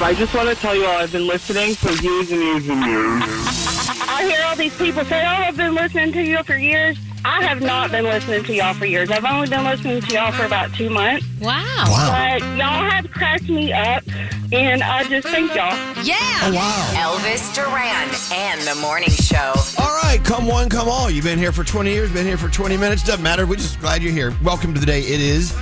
I just want to tell you all I've been listening for years and years and years. I hear all these people say, I've been listening to you for years. I have not been listening to y'all for years. I've only been listening to y'all for about 2 months. Wow. But y'all have cracked me up, and I just thank y'all. Yeah. Oh, wow. Elvis Duran and the Morning Show. All right, come one, come all. You've been here for 20 years, been here for 20 minutes. Doesn't matter. We're just glad you're here. Welcome to the day. It is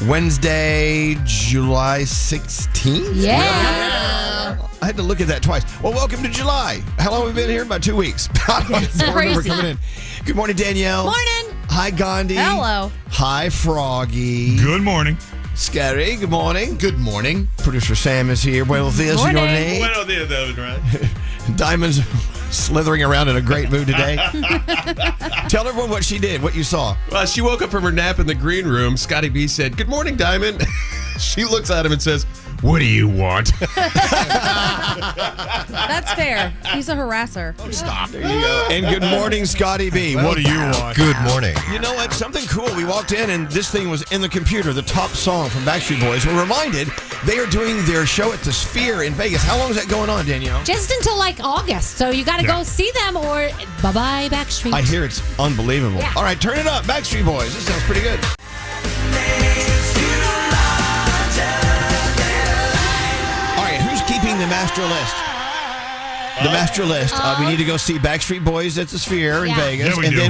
Wednesday, July 16th. Yeah. I had to look at that twice. Well, welcome to July. How long have we been here? About 2 weeks. We're coming in. Good morning, Danielle. Morning. Hi, Gandhi. Hello. Hi, Froggy. Good morning. Scary. Good morning. Good morning. Producer Sam is here. Buenos dias, Morning. señor Nate. Buenos dias, Elvis Duran. Diamond's slithering around in a great mood today. Tell everyone what she did, what you saw. Well, she woke up from her nap in the green room. Scotty B said, "Good morning, Diamond." She looks at him and says, "What do you want?" That's fair. He's a harasser. Stop. There you go. And good morning, Scotty B. What do you want? Good morning. You know what? Something cool. We walked in and this thing was in the computer, the top song from Backstreet Boys. We're reminded they are doing their show at the Sphere in Vegas. How long is that going on, Danielle? Just until like August. So you got to go see them or bye-bye Backstreet. I hear it's unbelievable. Yeah. All right, turn it up. Backstreet Boys. This sounds pretty good. All right, who's keeping the master list? The master list. We need to go see Backstreet Boys at the Sphere in Vegas, Yeah, we and do.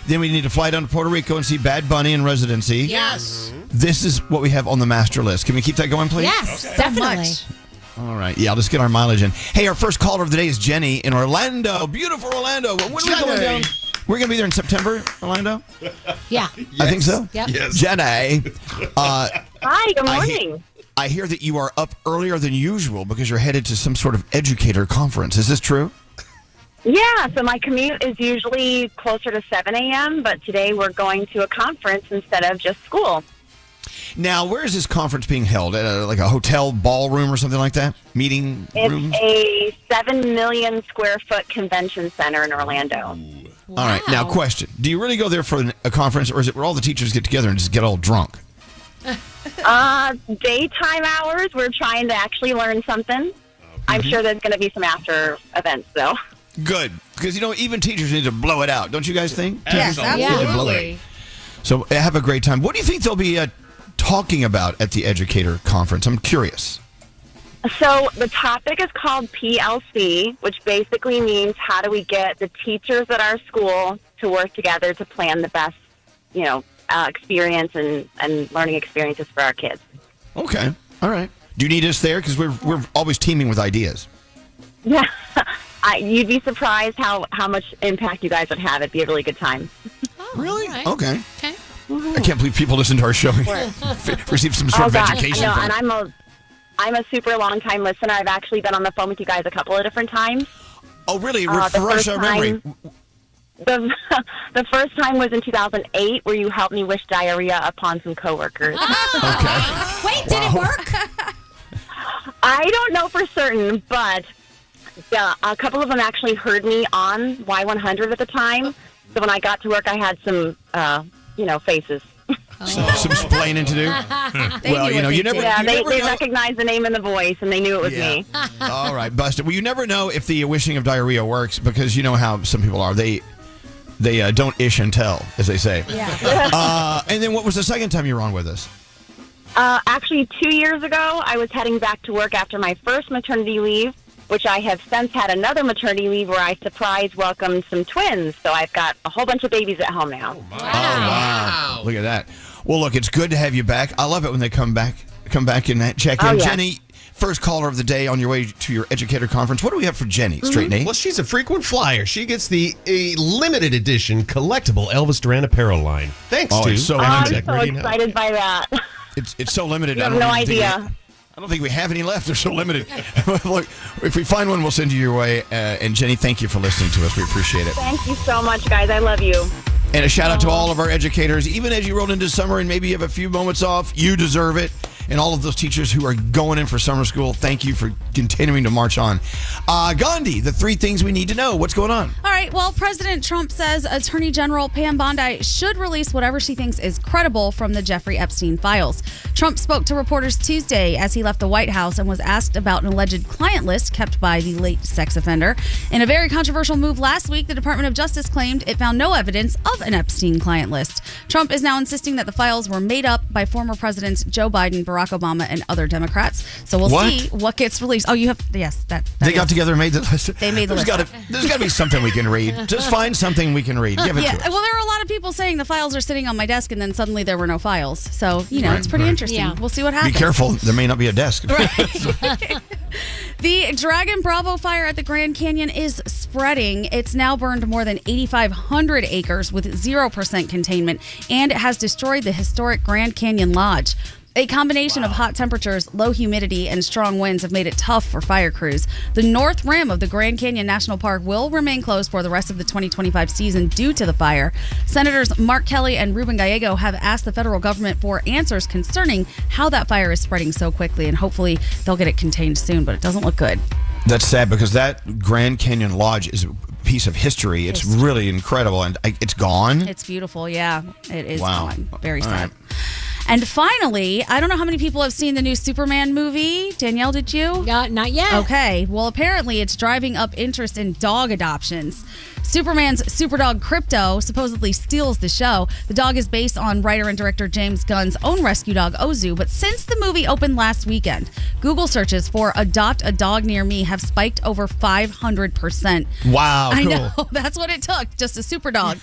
then we need to fly down to Puerto Rico and see Bad Bunny in residency. Yes. This is what we have on the master list. Can we keep that going, please? Yes, definitely. All right. Yeah, let's get our mileage in. Hey, our first caller of the day is Jenny in Orlando. Beautiful Orlando. When are we going down? We're going to be there in September, Orlando? Yeah. I think so. Yep. Yes. Jenny. Hi, good morning. I hear that you are up earlier than usual because you're headed to some sort of educator conference. Is this true? Yeah, so my commute is usually closer to 7 a.m., but today we're going to a conference instead of just school. Now, where is this conference being held? At like a hotel ballroom or something like that? Meeting room? It's a 7 million square foot convention center in Orlando. All right. Now, question. Do you really go there for a conference, or is it where all the teachers get together and just get all drunk? Daytime hours, we're trying to actually learn something. I'm sure there's going to be some after events, though. Good. Because, even teachers need to blow it out. Don't you guys think? Yes, Teachers need to blow it. absolutely. So have a great time. What do you think they'll be talking about at the educator conference? I'm curious. So the topic is called PLC, which basically means how do we get the teachers at our school to work together to plan the best, experience and learning experiences for our kids. Okay. All right. Do you need us there? Because we're always teaming with ideas. Yeah, you'd be surprised how much impact you guys would have. It'd be a really good time. Oh, Really? all right. Okay. Okay. I can't believe people listen to our show. Receive some sort of education I know, from and it. I'm a super long time listener. I've actually been on the phone with you guys a couple of different times. Oh, really? the Refresh first our memory. The first time was in 2008, where you helped me wish diarrhea upon some coworkers. Oh. Okay. Wait, did it work? I don't know for certain, but a couple of them actually heard me on Y100 at the time. So when I got to work, I had some, faces. Some splaining to do. Well, you never. Yeah, you they never know. recognized the name and the voice, and they knew it was Yeah. me. All right, busted. Well, you never know if the wishing of diarrhea works because you know how some people are. They don't ish and tell, as they say. Yeah. And then what was the second time you were on with us? Actually, 2 years ago, I was heading back to work after my first maternity leave, which I have since had another maternity leave where I surprise welcomed some twins. So I've got a whole bunch of babies at home now. Oh, wow. Look at that. Well, look, it's good to have you back. I love it when they come back and check in. Oh, yeah. Jenny, first caller of the day on your way to your educator conference. What do we have for Jenny? Straight Nate? Well, she's a frequent flyer. She gets a limited edition collectible Elvis Duran apparel line. Thanks Oh, to it's so I'm limited. so excited by that. It's so limited. You have I don't no even think idea. I don't think we have any left. They're so limited. Look, if we find one, we'll send you your way. And Jenny, thank you for listening to us. We appreciate it. Thank you so much, guys. I love you. And a shout out to all of our educators. Even as you roll into summer and maybe you have a few moments off, you deserve it. and all of those teachers who are going in for summer school, thank you for continuing to march on. Gandhi, the 3 things we need to know. What's going on? All right. Well, President Trump says Attorney General Pam Bondi should release whatever she thinks is credible from the Jeffrey Epstein files. Trump spoke to reporters Tuesday as he left the White House and was asked about an alleged client list kept by the late sex offender. In a very controversial move last week, the Department of Justice claimed it found no evidence of an Epstein client list. Trump is now insisting that the files were made up by former presidents Joe Biden, Barack Obama, and other Democrats. So we'll see what gets released. Oh, you have, yes, they got together and made the list. They made the list. There's got to be something we can read. Just find something we can read. Give it to us. Well, there are a lot of people saying the files are sitting on my desk, and then suddenly there were no files. So, it's pretty interesting. Yeah. We'll see what happens. Be careful. There may not be a desk. The Dragon Bravo fire at the Grand Canyon is spreading. It's now burned more than 8,500 acres with 0% containment, and it has destroyed the historic Grand Canyon Lodge. A combination of hot temperatures, low humidity, and strong winds have made it tough for fire crews. The north rim of the Grand Canyon National Park will remain closed for the rest of the 2025 season due to the fire. Senators Mark Kelly and Ruben Gallego have asked the federal government for answers concerning how that fire is spreading so quickly, and hopefully they'll get it contained soon, but it doesn't look good. That's sad because that Grand Canyon Lodge is a piece of history. It's really incredible, and it's gone. It's beautiful, yeah. It is gone. Very All sad. right. And finally, I don't know how many people have seen the new Superman movie. Danielle, did you? Not yet. Okay. Well, apparently it's driving up interest in dog adoptions. Superman's superdog Krypto supposedly steals the show. The dog is based on writer and director James Gunn's own rescue dog, Ozu. But since the movie opened last weekend, Google searches for adopt a dog near me have spiked over 500%. Wow, I cool. know. That's what it took. Just a super dog.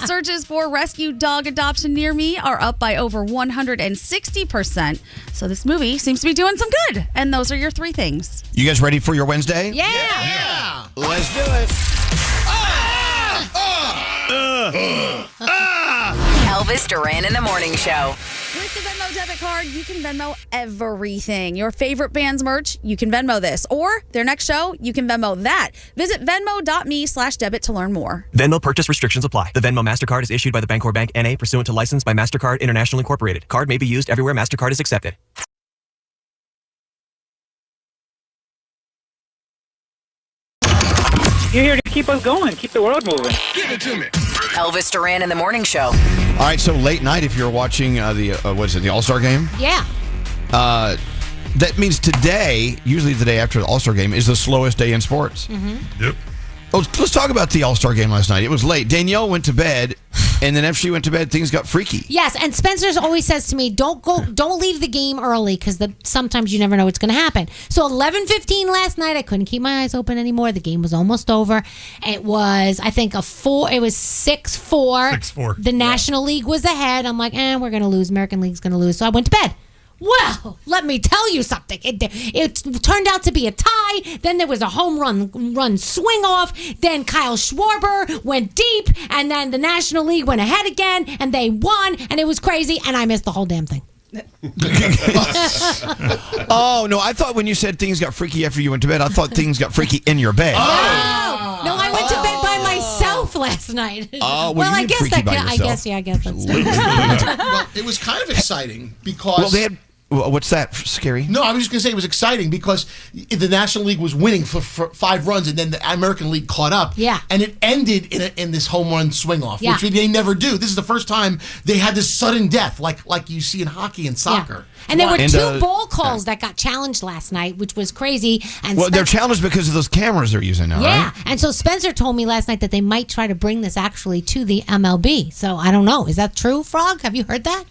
Searches for rescue dog adoption near me are up by over 160%. So this movie seems to be doing some good. And those are your 3 things. You guys ready for your Wednesday? Yeah. Let's do it. Elvis Duran in the Morning Show. With the Venmo debit card, you can Venmo everything. Your favorite band's merch, you can Venmo this. Or their next show, you can Venmo that. Visit Venmo.me/debit to learn more. Venmo purchase restrictions apply. The Venmo MasterCard is issued by the Bancorp Bank N.A. pursuant to license by MasterCard International Incorporated. Card may be used everywhere MasterCard is accepted. You're here to keep us going, keep the world moving. Give it to me. Elvis Duran in the Morning Show. All right, so late night, if you're watching the All-Star game? Yeah. That means today, usually the day after the All-Star game, is the slowest day in sports. Mm-hmm. Yep. Oh, let's talk about the All-Star game last night. It was late. Danielle went to bed, and then after she went to bed, things got freaky. Yes, and Spencer's always says to me, don't leave the game early because sometimes you never know what's going to happen. So 11:15 last night, I couldn't keep my eyes open anymore. The game was almost over. It was, I think, it was 6-4. 6-4. The National League was ahead. I'm like, we're going to lose. American League's going to lose. So I went to bed. Well, let me tell you something. It turned out to be a tie. Then there was a home run swing off. Then Kyle Schwarber went deep, and then the National League went ahead again, and they won, and it was crazy, and I missed the whole damn thing. Oh, no, I thought when you said things got freaky after you went to bed, I thought things got freaky in your bed. No, I went to bed by myself last night. Oh, well, you I did guess freaky by yourself. I guess that's Well, it was kind of exciting because... Well, they had... What's that? Scary? No, I was just going to say it was exciting because the National League was winning for 5 runs, and then the American League caught up. Yeah. And it ended in this home run swing off, Yeah. which they never do. This is the first time they had this sudden death, like you see in hockey and soccer. Yeah. And there were And, 2 ball calls that got challenged last night, which was crazy. And Well, they're challenged because of those cameras they're using now, yeah, right? and so Spencer told me last night that they might try to bring this actually to the MLB. So I don't know. Is that true, Frog? Have you heard that?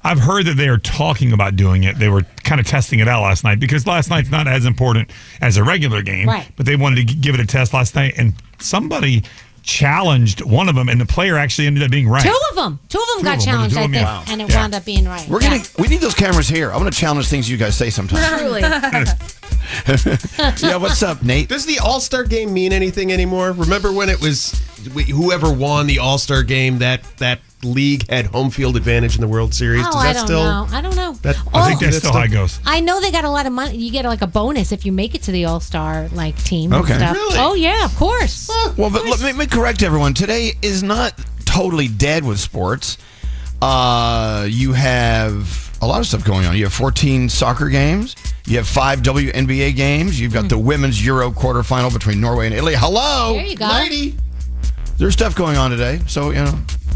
I've heard that they are talking about doing it. They were kind of testing it out last night because last night's not as important as a regular game. Right. But they wanted to give it a test last night, and somebody challenged one of them, and the player actually ended up being right. 2 of them got challenged, I think, and it wound up being right. We need those cameers here. I want to challenge things you guys say sometimes. Truly. Yeah, what's up, Nate? Does the All-Star game mean anything anymore? Remember when it was whoever won the All-Star game, that league had home field advantage in the World Series? Oh, Does that I don't still know. I don't know. I think that's still how it goes. I know they got a lot of money. You get like a bonus if you make it to the All-Star team and Okay. stuff. Really? Oh yeah, of course. Well, but let me correct everyone. Today is not totally dead with sports. You have a lot of stuff going on. You have 14 soccer games. You have 5 WNBA games. You've got the women's Euro quarterfinal between Norway and Italy. Hello, There you go. lady. There's stuff going on today. So,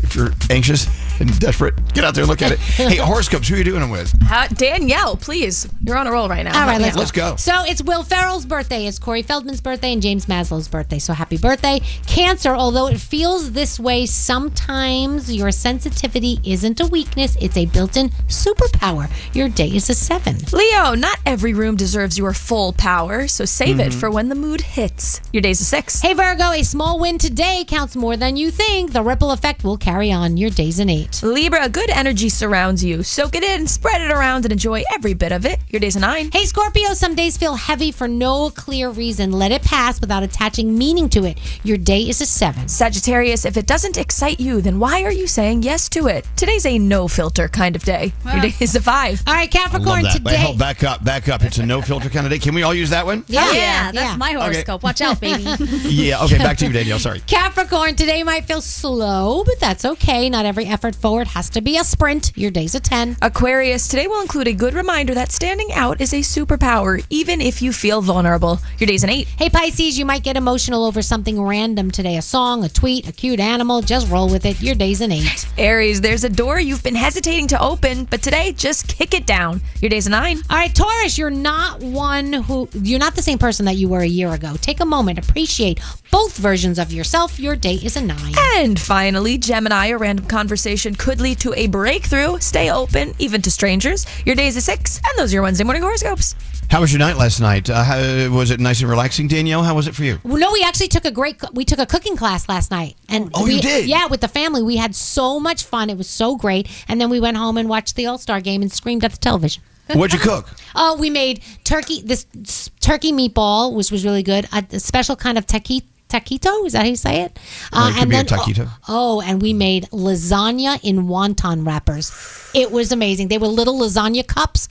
if you're anxious and desperate, get out there and look at it. Hey, horoscopes, who are you doing them with? Danielle, please. You're on a roll right now. All right, Let's go. So it's Will Ferrell's birthday, it's Corey Feldman's birthday, and James Maslow's birthday. So happy birthday. Cancer, although it feels this way sometimes, your sensitivity isn't a weakness, it's a built-in superpower. Your day is a 7. Leo, not every room deserves your full power, so save it for when the mood hits. Your day's a 6. Hey Virgo, a small win today counts more than you think. The ripple effect will carry on. Your day's an 8. Libra, good energy surrounds you. Soak it in, spread it around, and enjoy every bit of it. Your day's a 9. Hey Scorpio, some days feel heavy for no clear reason. Let it pass without attaching meaning to it. Your day is a 7. Sagittarius, if it doesn't excite you, then why are you saying yes to it? Today's a no filter kind of day. Your day is a 5. All right, I love Capricorn, that. today. Wait, back up. It's a no filter kind of day. Can we all use that one? Yeah, that's my horoscope. Watch out, baby. Yeah, okay, back to you, Danielle. Sorry. Capricorn, today might feel slow, but that's okay. Not every effort forward has to be a sprint. Your day's a 10. Aquarius, today will include a good reminder that standing out is a superpower, even if you feel vulnerable. Your day's an 8. Hey Pisces, you might get emotional over something random today. A song, a tweet, a cute animal. Just roll with it. Your day's an 8. Aries, there's a door you've been hesitating to open, but today, just kick it down. Your day's a 9. All right, Taurus, you're not the same person that you were a year ago. Take a moment, appreciate both versions of yourself. Your day is a 9. And finally, Gemini, a random conversation could lead to a breakthrough. Stay open, even to strangers. Your day is a 6, and those are your Wednesday morning horoscopes. How was your night last night? Was it nice and relaxing, Danielle? How was it for you? Well, no, we actually took a cooking class last night. And you did? Yeah, with the family. We had so much fun. It was so great. And then we went home and watched the All-Star game and screamed at the television. What'd you cook? Oh, we made turkey meatball, which was really good. A special kind of taquito, is that how you say it? It could be a taquito. And we made lasagna in wonton wrappers. It was amazing. They were little lasagna cups.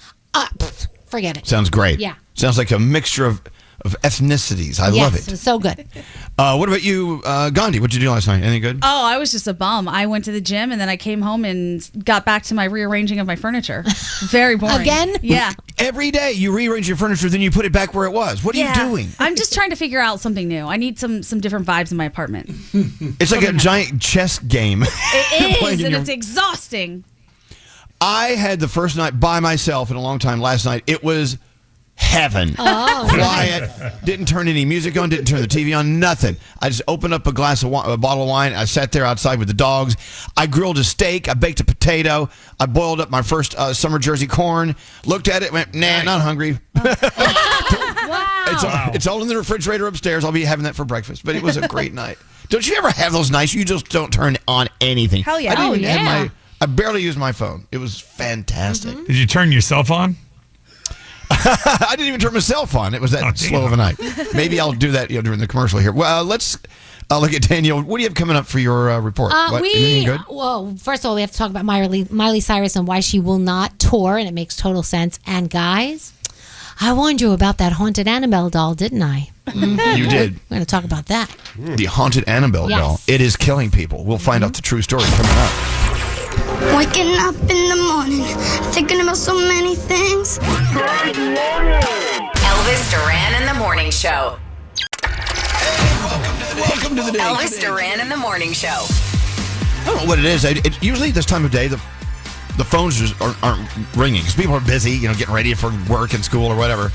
Forget it. Sounds great. Yeah. Sounds like a mixture of ethnicities. I love it. It was so good. What about you, Gandhi? What'd you do last night? Anything good? Oh, I was just a bum. I went to the gym and then I came home and got back to my rearranging of my furniture. Very boring. Again? Yeah. Every day you rearrange your furniture, then you put it back where it was. What are you doing? I'm just trying to figure out something new. I need some different vibes in my apartment. It's like a giant chess game. It is, and it's exhausting. I had the first night by myself in a long time last night. It was heaven. Oh, quiet. Didn't turn any music on. Didn't turn the TV on. Nothing. I just opened up a bottle of wine. I sat there outside with the dogs. I grilled a steak. I baked a potato. I boiled up my first summer Jersey corn. Looked at it. Went, nah, not hungry. Wow. It's all in the refrigerator upstairs. I'll be having that for breakfast. But it was a great night. Don't you ever have those nights you just don't turn on anything? Hell yeah. I didn't even yeah. have I barely used my phone. It was fantastic. Did you turn yourself on? I didn't even turn myself on. It was that slow of a night. Maybe I'll do that during the commercial here. Well, let's look at Danielle. What do you have coming up for your report? Anything good? Well, first of all, we have to talk about Miley Cyrus and why she will not tour, and it makes total sense. And guys, I warned you about that haunted Annabelle doll, didn't I? You did. We're going to talk about that. The haunted Annabelle doll. It is killing people. We'll find out the true story coming up. Waking up in the morning, thinking about so many things. Elvis Duran in the Morning Show. Welcome to the day. Elvis Duran in the Morning Show. I don't know what it is. Usually this time of day, the phones just aren't ringing because people are busy, getting ready for work and school or whatever.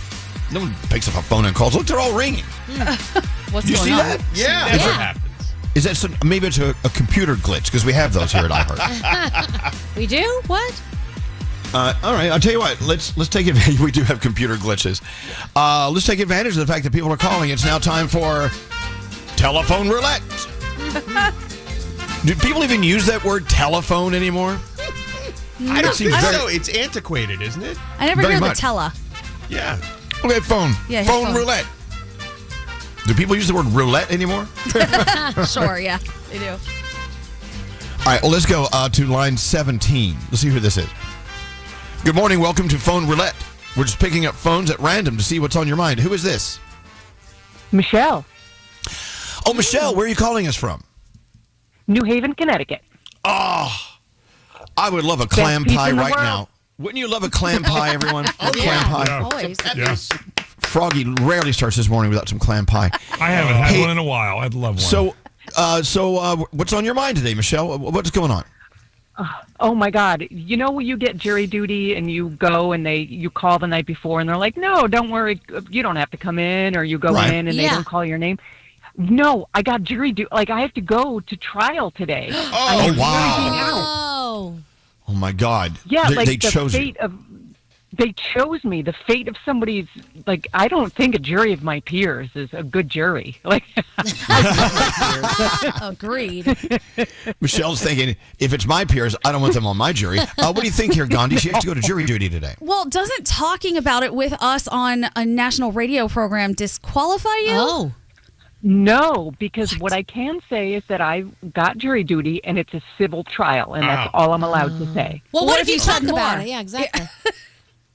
No one picks up a phone and calls. Look, they're all ringing. What's you going see on? that? Yeah. Never happens. Is that maybe it's a computer glitch because we have those here at iHeart. We do? What? All right, I'll tell you what. Let's take advantage. We do have computer glitches. Let's take advantage of the fact that people are calling. It's now time for telephone roulette. Do people even use that word telephone anymore? I don't think so. It's antiquated, isn't it? I never Very hear much. the tella. Yeah. Okay, phone. Yeah, phone phone. roulette. Do people use the word roulette anymore? Sure, yeah, they do. All right, well, let's go to line 17. Let's see who this is. Good morning. Welcome to Phone Roulette. We're just picking up phones at random to see what's on your mind. Who is this? Michelle, Oh, Michelle, where are you calling us from? New Haven, Connecticut. Oh, I would love a clam piece pie in the right world. now. Wouldn't you love a clam pie, everyone? Clam pie. Yeah. Always. Yeah. Froggy rarely starts this morning without some clam pie. I haven't had one in a while. I'd love one. So, what's on your mind today, Michelle? What's going on? Oh my God! You know when you get jury duty and you go and you call the night before and they're like, "No, don't worry, you don't have to come in," or you go in and they don't call your name. No, I got jury duty. Like I have to go to trial today. Oh wow! Oh my God! Yeah, they chose you. They chose me. The fate of somebody's, like, I don't think a jury of my peers is a good jury. Like, agreed. Michelle's thinking, if it's my peers, I don't want them on my jury. What do you think here, Gandhi? She has to go to jury duty today. Well, doesn't talking about it with us on a national radio program disqualify you? Oh. No, because what I can say is that I got jury duty and it's a civil trial, and that's all I'm allowed to say. Well, what if you talk about it? Yeah, exactly.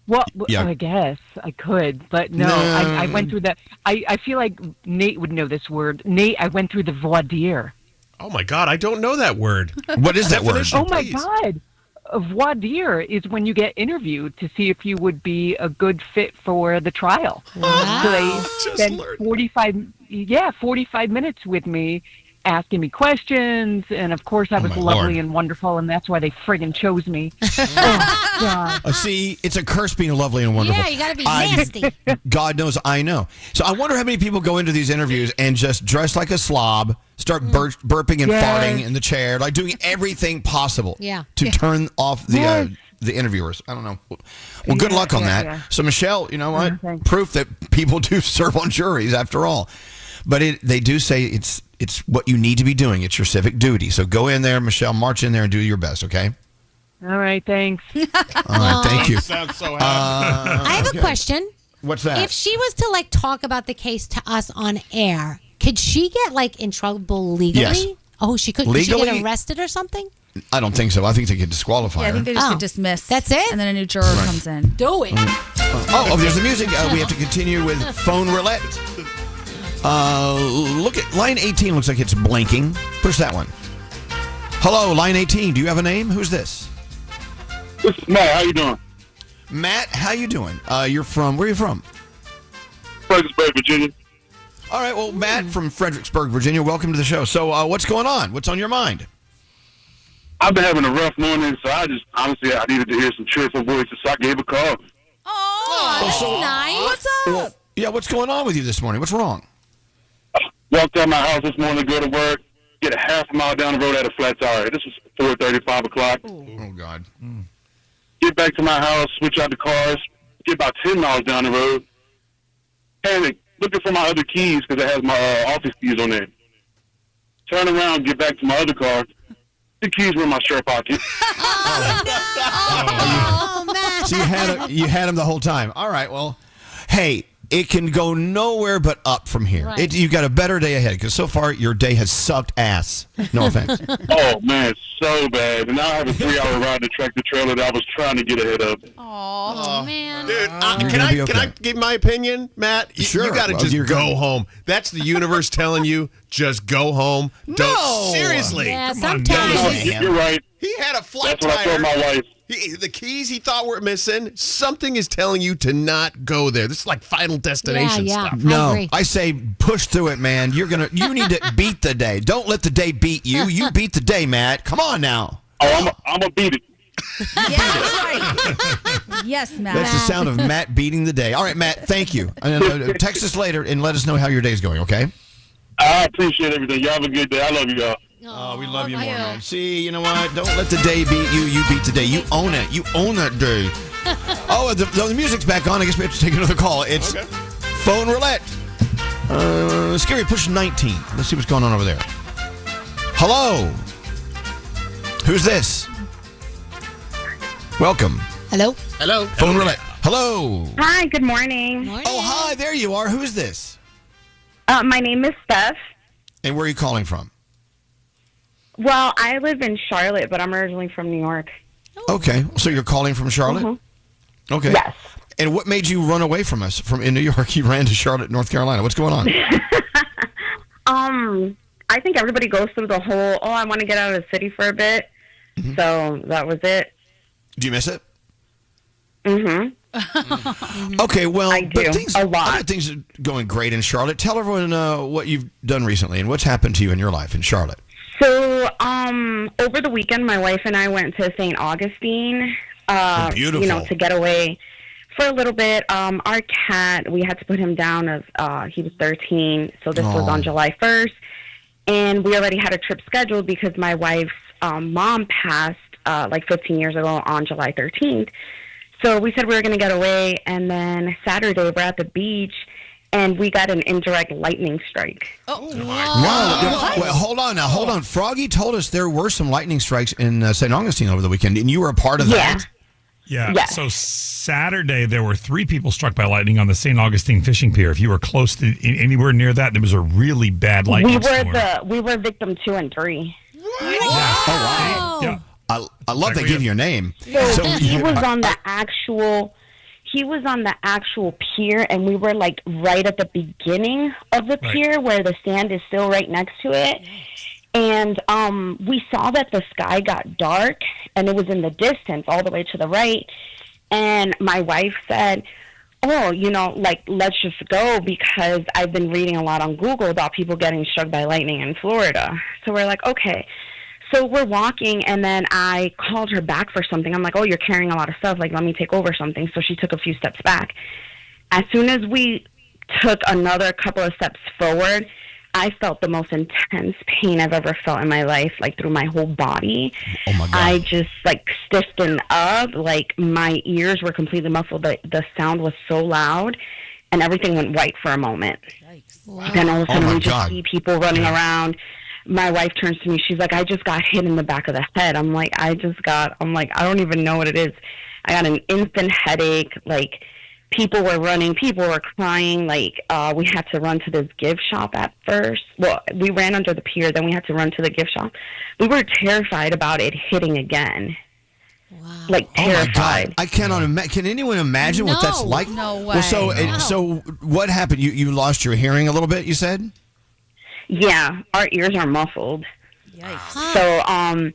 Well, I guess I could, but no, I went through that. I feel like Nate would know this word. Nate, I went through the voir dire. Oh, my God. I don't know that word. What is that word? Oh, my God. A voir dire is when you get interviewed to see if you would be a good fit for the trial. Wow. So they spent 45 minutes with me, asking me questions, and of course I was lovely and wonderful, and that's why they friggin' chose me. Oh, God. See, it's a curse being lovely and wonderful. Yeah, you gotta be nasty. God knows I know. So I wonder how many people go into these interviews and just dress like a slob, start burping and farting in the chair, like doing everything possible to turn off the interviewers. I don't know. Well, good luck on that. Yeah. So, Michelle, you know what? Proof that people do serve on juries after all. But they do say it's what you need to be doing. It's your civic duty. So go in there, Michelle, march in there and do your best, okay? All right, thanks. All right, thank you. Sounds so happy. I have a question. What's that? If she was to like talk about the case to us on air, could she get like in trouble legally? Yes. Oh, she could. Could she get arrested or something? I don't think so. I think they could disqualify Yeah, I think her. they just get dismissed. That's it? And then a new juror comes in. Do it. There's the music. We have to continue with phone roulette. Look at line 18. Looks like it's blinking. Push that one. Hello, line 18. Do you have a name? Who's this? This is Matt. How you doing? Matt, how you doing? You're from, where are you from? Fredericksburg, Virginia. All right, well, Matt from Fredericksburg, Virginia, welcome to the show. So what's going on? What's on your mind? I've been having a rough morning, so I needed to hear some cheerful voices, so I gave a call. Oh, that's nice. What's up? Well, yeah, what's going on with you this morning? What's wrong? Walked out of my house this morning to go to work, get a half a mile down the road at a flat tire. This was 4:30, 5 o'clock. Oh, God. Get back to my house, switch out the cars, get about 10 miles down the road, panic, looking for my other keys because it has my office keys on there. Turn around, get back to my other car. The keys were in my shirt pocket. Oh, man. So you had him the whole time. All right, well, hey, it can go nowhere but up from here. Right. You got a better day ahead because so far your day has sucked ass. No offense. Oh, man, so bad. And now I have a 3-hour ride to tractor trailer that I was trying to get ahead of. Oh, man. Dude, Can I give my opinion, Matt? Sure. You got to just go home. That's the universe telling you, just go home. Don't seriously. Yeah, Come on, sometimes. You're right. He had a flat That's tire. what I told my wife. The keys he thought were missing. Something is telling you to not go there. This is like Final Destination stuff. No, agree. I say push through it, man. You need to beat the day. Don't let the day beat you. You beat the day, Matt. Come on now. Oh, I'm going to beat it. Yeah, that's right. Yes, Matt. That's the sound of Matt beating the day. All right, Matt, thank you. Text us later and let us know how your day's going, okay? I appreciate everything. Y'all have a good day. I love you, y'all. Oh, we love you more, man. See, you know what? Don't let the day beat you. You beat the day. You own it. You own that day. The music's back on. I guess we have to take another call. It's phone roulette. Scary push 19. Let's see what's going on over there. Hello. Who's this? Welcome. Hello. Hello. Phone roulette. Hello. Hi, good morning. Oh, hi. There you are. Who's this? My name is Steph. And where are you calling from? Well, I live in Charlotte, but I'm originally from New York. Okay. So you're calling from Charlotte? Mm-hmm. Okay. Yes. And what made you run away from us in New York? You ran to Charlotte, North Carolina. What's going on? I think everybody goes through the whole, I want to get out of the city for a bit. Mm-hmm. So that was it. Do you miss it? Mm-hmm. Okay, well, I do, a lot. Other things are going great in Charlotte. Tell everyone what you've done recently and what's happened to you in your life in Charlotte. So, over the weekend, my wife and I went to St. Augustine. Beautiful. You know, to get away for a little bit. Our cat, we had to put him down as he was 13, so this was on July 1st. And we already had a trip scheduled because my wife's mom passed like 15 years ago on July 13th. So we said we were going to get away, and then Saturday we're at the beach, and we got an indirect lightning strike. Oh, wow. Wait, hold on. Froggy told us there were some lightning strikes in St. Augustine over the weekend, and you were a part of that? Yeah. Yes. So Saturday, there were 3 people struck by lightning on the St. Augustine fishing pier. If you were close to anywhere near that, there was a really bad lightning storm. We were victim 2 and 3. Oh, wow. Yeah. I love they give you a name. So he was on the actual pier, and we were like right at the beginning of the pier where the sand is still right next to it. And we saw that the sky got dark, and it was in the distance all the way to the right. And my wife said, oh, you know, like, let's just go, because I've been reading a lot on Google about people getting struck by lightning in Florida. So we're like, okay. So we're walking, and then I called her back for something. I'm like, oh, you're carrying a lot of stuff. Like, let me take over something. So she took a few steps back. As soon as we took another couple of steps forward, I felt the most intense pain I've ever felt in my life, like through my whole body. Oh, my God. I just, like, stiffened up. Like, my ears were completely muffled. The sound was so loud, and everything went white for a moment. Wow. Then all of a sudden, we just see people running around. My wife turns to me. She's like, I just got hit in the back of the head. I'm like, I don't even know what it is. I got an instant headache. Like, people were running. People were crying. Like, we had to run to this gift shop at first. Well, we ran under the pier. Then we had to run to the gift shop. We were terrified about it hitting again. Wow. Like, terrified. Oh, my God. I cannot imagine. Can anyone imagine what that's like? No way. Well, so what happened? You lost your hearing a little bit, you said? Yeah, our ears are muffled. Yikes. So,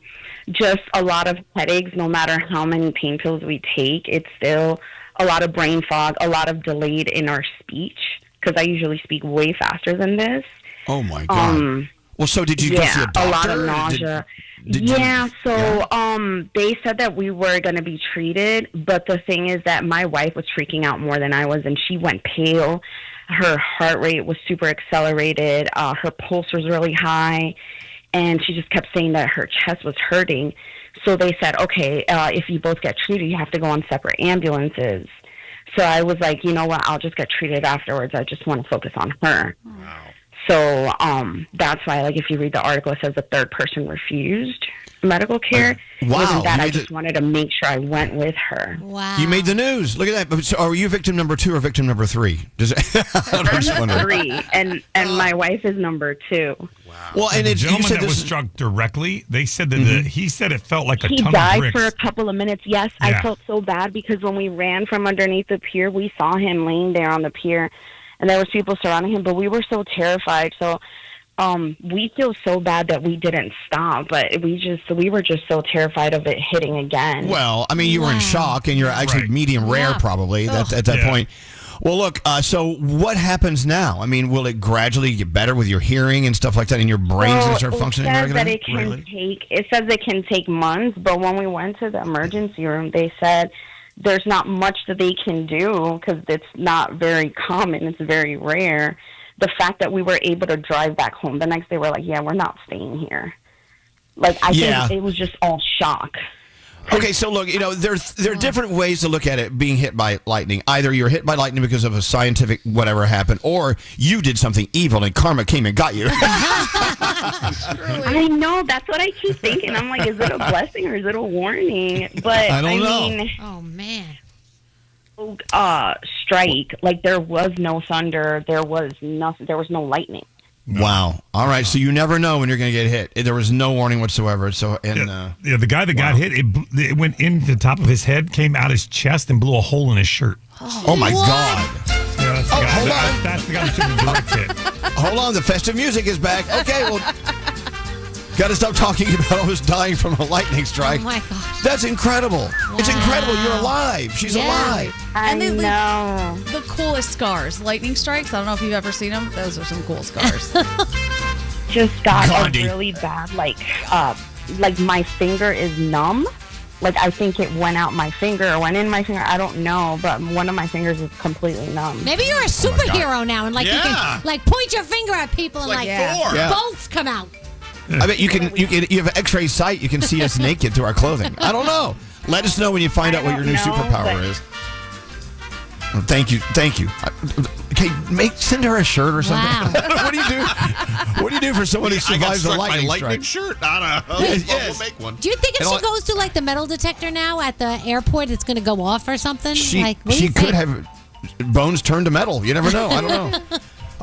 just a lot of headaches. No matter how many pain pills we take, it's still a lot of brain fog, a lot of delayed in our speech, because I usually speak way faster than this. Oh, my God. Well, so did you go see a doctor? A lot of nausea. They said that we were going to be treated, but the thing is that my wife was freaking out more than I was, and she went pale. Her heart rate was super accelerated. Her pulse was really high, and she just kept saying that her chest was hurting. So they said, okay, if you both get treated, you have to go on separate ambulances. So I was like, you know what, I'll just get treated afterwards. I just want to focus on her. Wow. So that's why, like, if you read the article, it says the third person refused medical care. Wow. Wasn't that I just wanted to make sure I went with her. Wow. You made the news. Look at that. So are you victim number 2 or victim number 3? I'm 3, and my wife is number 2. Wow. Well, and the gentleman that was struck directly, they said that he said it felt like a ton of bricks. He died for a couple of minutes. Yes, yeah. I felt so bad because when we ran from underneath the pier, we saw him laying there on the pier, and there was people surrounding him, but we were so terrified. So we feel so bad that we didn't stop, but we were just so terrified of it hitting again. Well, I mean, you were in shock, and you're actually medium rare probably at that point. Well, look, so what happens now? I mean, will it gradually get better with your hearing and stuff like that, and your brains and start functioning regularly? It says it can take months, but when we went to the emergency room, they said there's not much that they can do because it's not very common. It's very rare. The fact that we were able to drive back home the next day, we're like, yeah, we're not staying here. Like, I think it was just all shock. Okay, so look, you know, there are different ways to look at it being hit by lightning. Either you're hit by lightning because of a scientific whatever happened, or you did something evil and karma came and got you. I know, that's what I keep thinking. I'm like, is it a blessing or is it a warning? But I don't know. Mean, oh man. Strike, like there was no thunder, there was nothing, there was no lightning. Wow. All right. So you never know when you're going to get hit. There was no warning whatsoever. So the guy that got hit, it went into the top of his head, came out his chest, and blew a hole in his shirt. Oh my God. Yeah, that's the guy that took the direct hit. Hold on. The festive music is back. Okay. Well, Got to stop talking about Elvis dying from a lightning strike. Oh my gosh. That's incredible. Wow. It's incredible. You're alive. She's alive. And they know. leave the coolest scars. Lightning strikes. I don't know if you've ever seen them. Those are some cool scars. Just got Gandhi. a really bad, like my finger is numb. Like, I think it went out my finger or went in my finger. I don't know, but one of my fingers is completely numb. Maybe you're a superhero now, and like you Yeah. can like point your finger at people and like like Thor. Yeah. bolts come out. I bet you have an X-ray sight. You can see us naked through our clothing. I don't know. Let us know when you find out what your new superpower is. Well, thank you. Okay, send her a shirt or something. Wow. What do you do? What do you do for someone who I got survives a struck by lightning lightning strike? shirt. I don't know. Yes. We'll make one. Do you think if And she all- goes to like the metal detector now at the airport, it's going to go off or something? She like, what do you could think? have bones turned to metal. You never know. I don't know.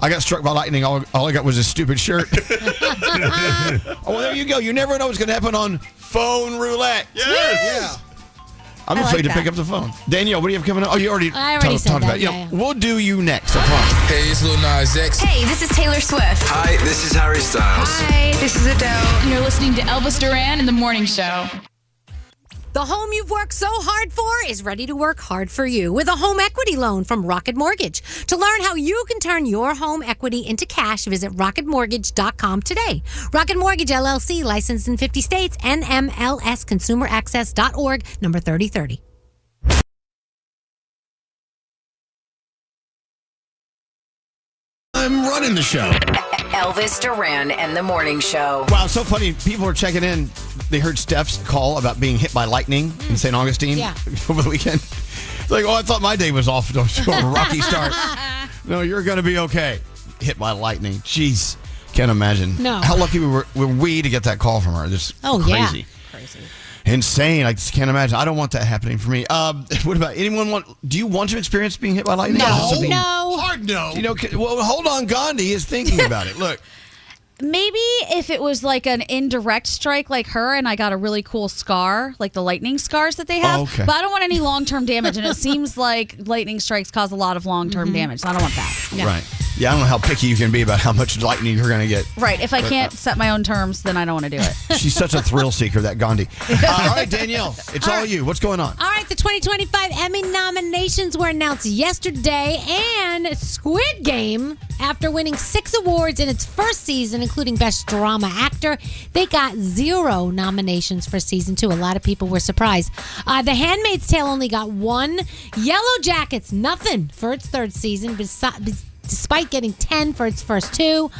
I got struck by lightning. All I got was a stupid shirt. Oh, well, there you go. You never know what's going to happen on phone roulette. Yes. I'm I afraid like to that. pick up the phone. Danielle, what do you have coming up? Oh, you already, I already said talked that, about it. yeah. We'll do you next. I promise. Hey, it's Lil Nas X. Hey, this is Taylor Swift. Hi, this is Harry Styles. Hi, this is Adele. You're listening to Elvis Duran in the Morning Show. The home you've worked so hard for is ready to work hard for you with a home equity loan from Rocket Mortgage. To learn how you can turn your home equity into cash, visit rocketmortgage.com today. Rocket Mortgage LLC, licensed in 50 states, NMLSconsumeraccess.org, number 3030. I'm running the show. Elvis Duran and the Morning Show. Wow, so funny. People were checking in. They heard Steph's call about being hit by lightning in St. Augustine over the weekend. It's like, oh, I thought my day was off to a rocky start. No, you're going to be okay. Hit by lightning. Jeez. Can't imagine. No. How lucky were we to get that call from her. Just crazy. Yeah. Crazy. Insane. I just can't imagine. I don't want that happening for me. What about anyone do you want to experience being hit by lightning? Is it something- Hard no. You know, well, hold on. Gandhi is thinking about it. Look. Maybe if it was like an indirect strike like her and I got a really cool scar, like the lightning scars that they have. Oh, okay. But I don't want any long-term damage. And it seems like lightning strikes cause a lot of long-term damage. So I don't want that. Right. Yeah, I don't know how picky you can be about how much lightning you're going to get. Right. If I But, can't set my own terms, then I don't want to do it. She's such a thrill seeker, that Gandhi. All right, Danielle, it's all you. What's going on? All right, the 2025 Emmy nominations were announced yesterday, and Squid Game, after winning 6 awards in its first season, including Best Drama Actor, they got 0 nominations for season 2. A lot of people were surprised. The Handmaid's Tale only got 1. Yellow Jackets, nothing for its third season, despite getting 10 for its first 2.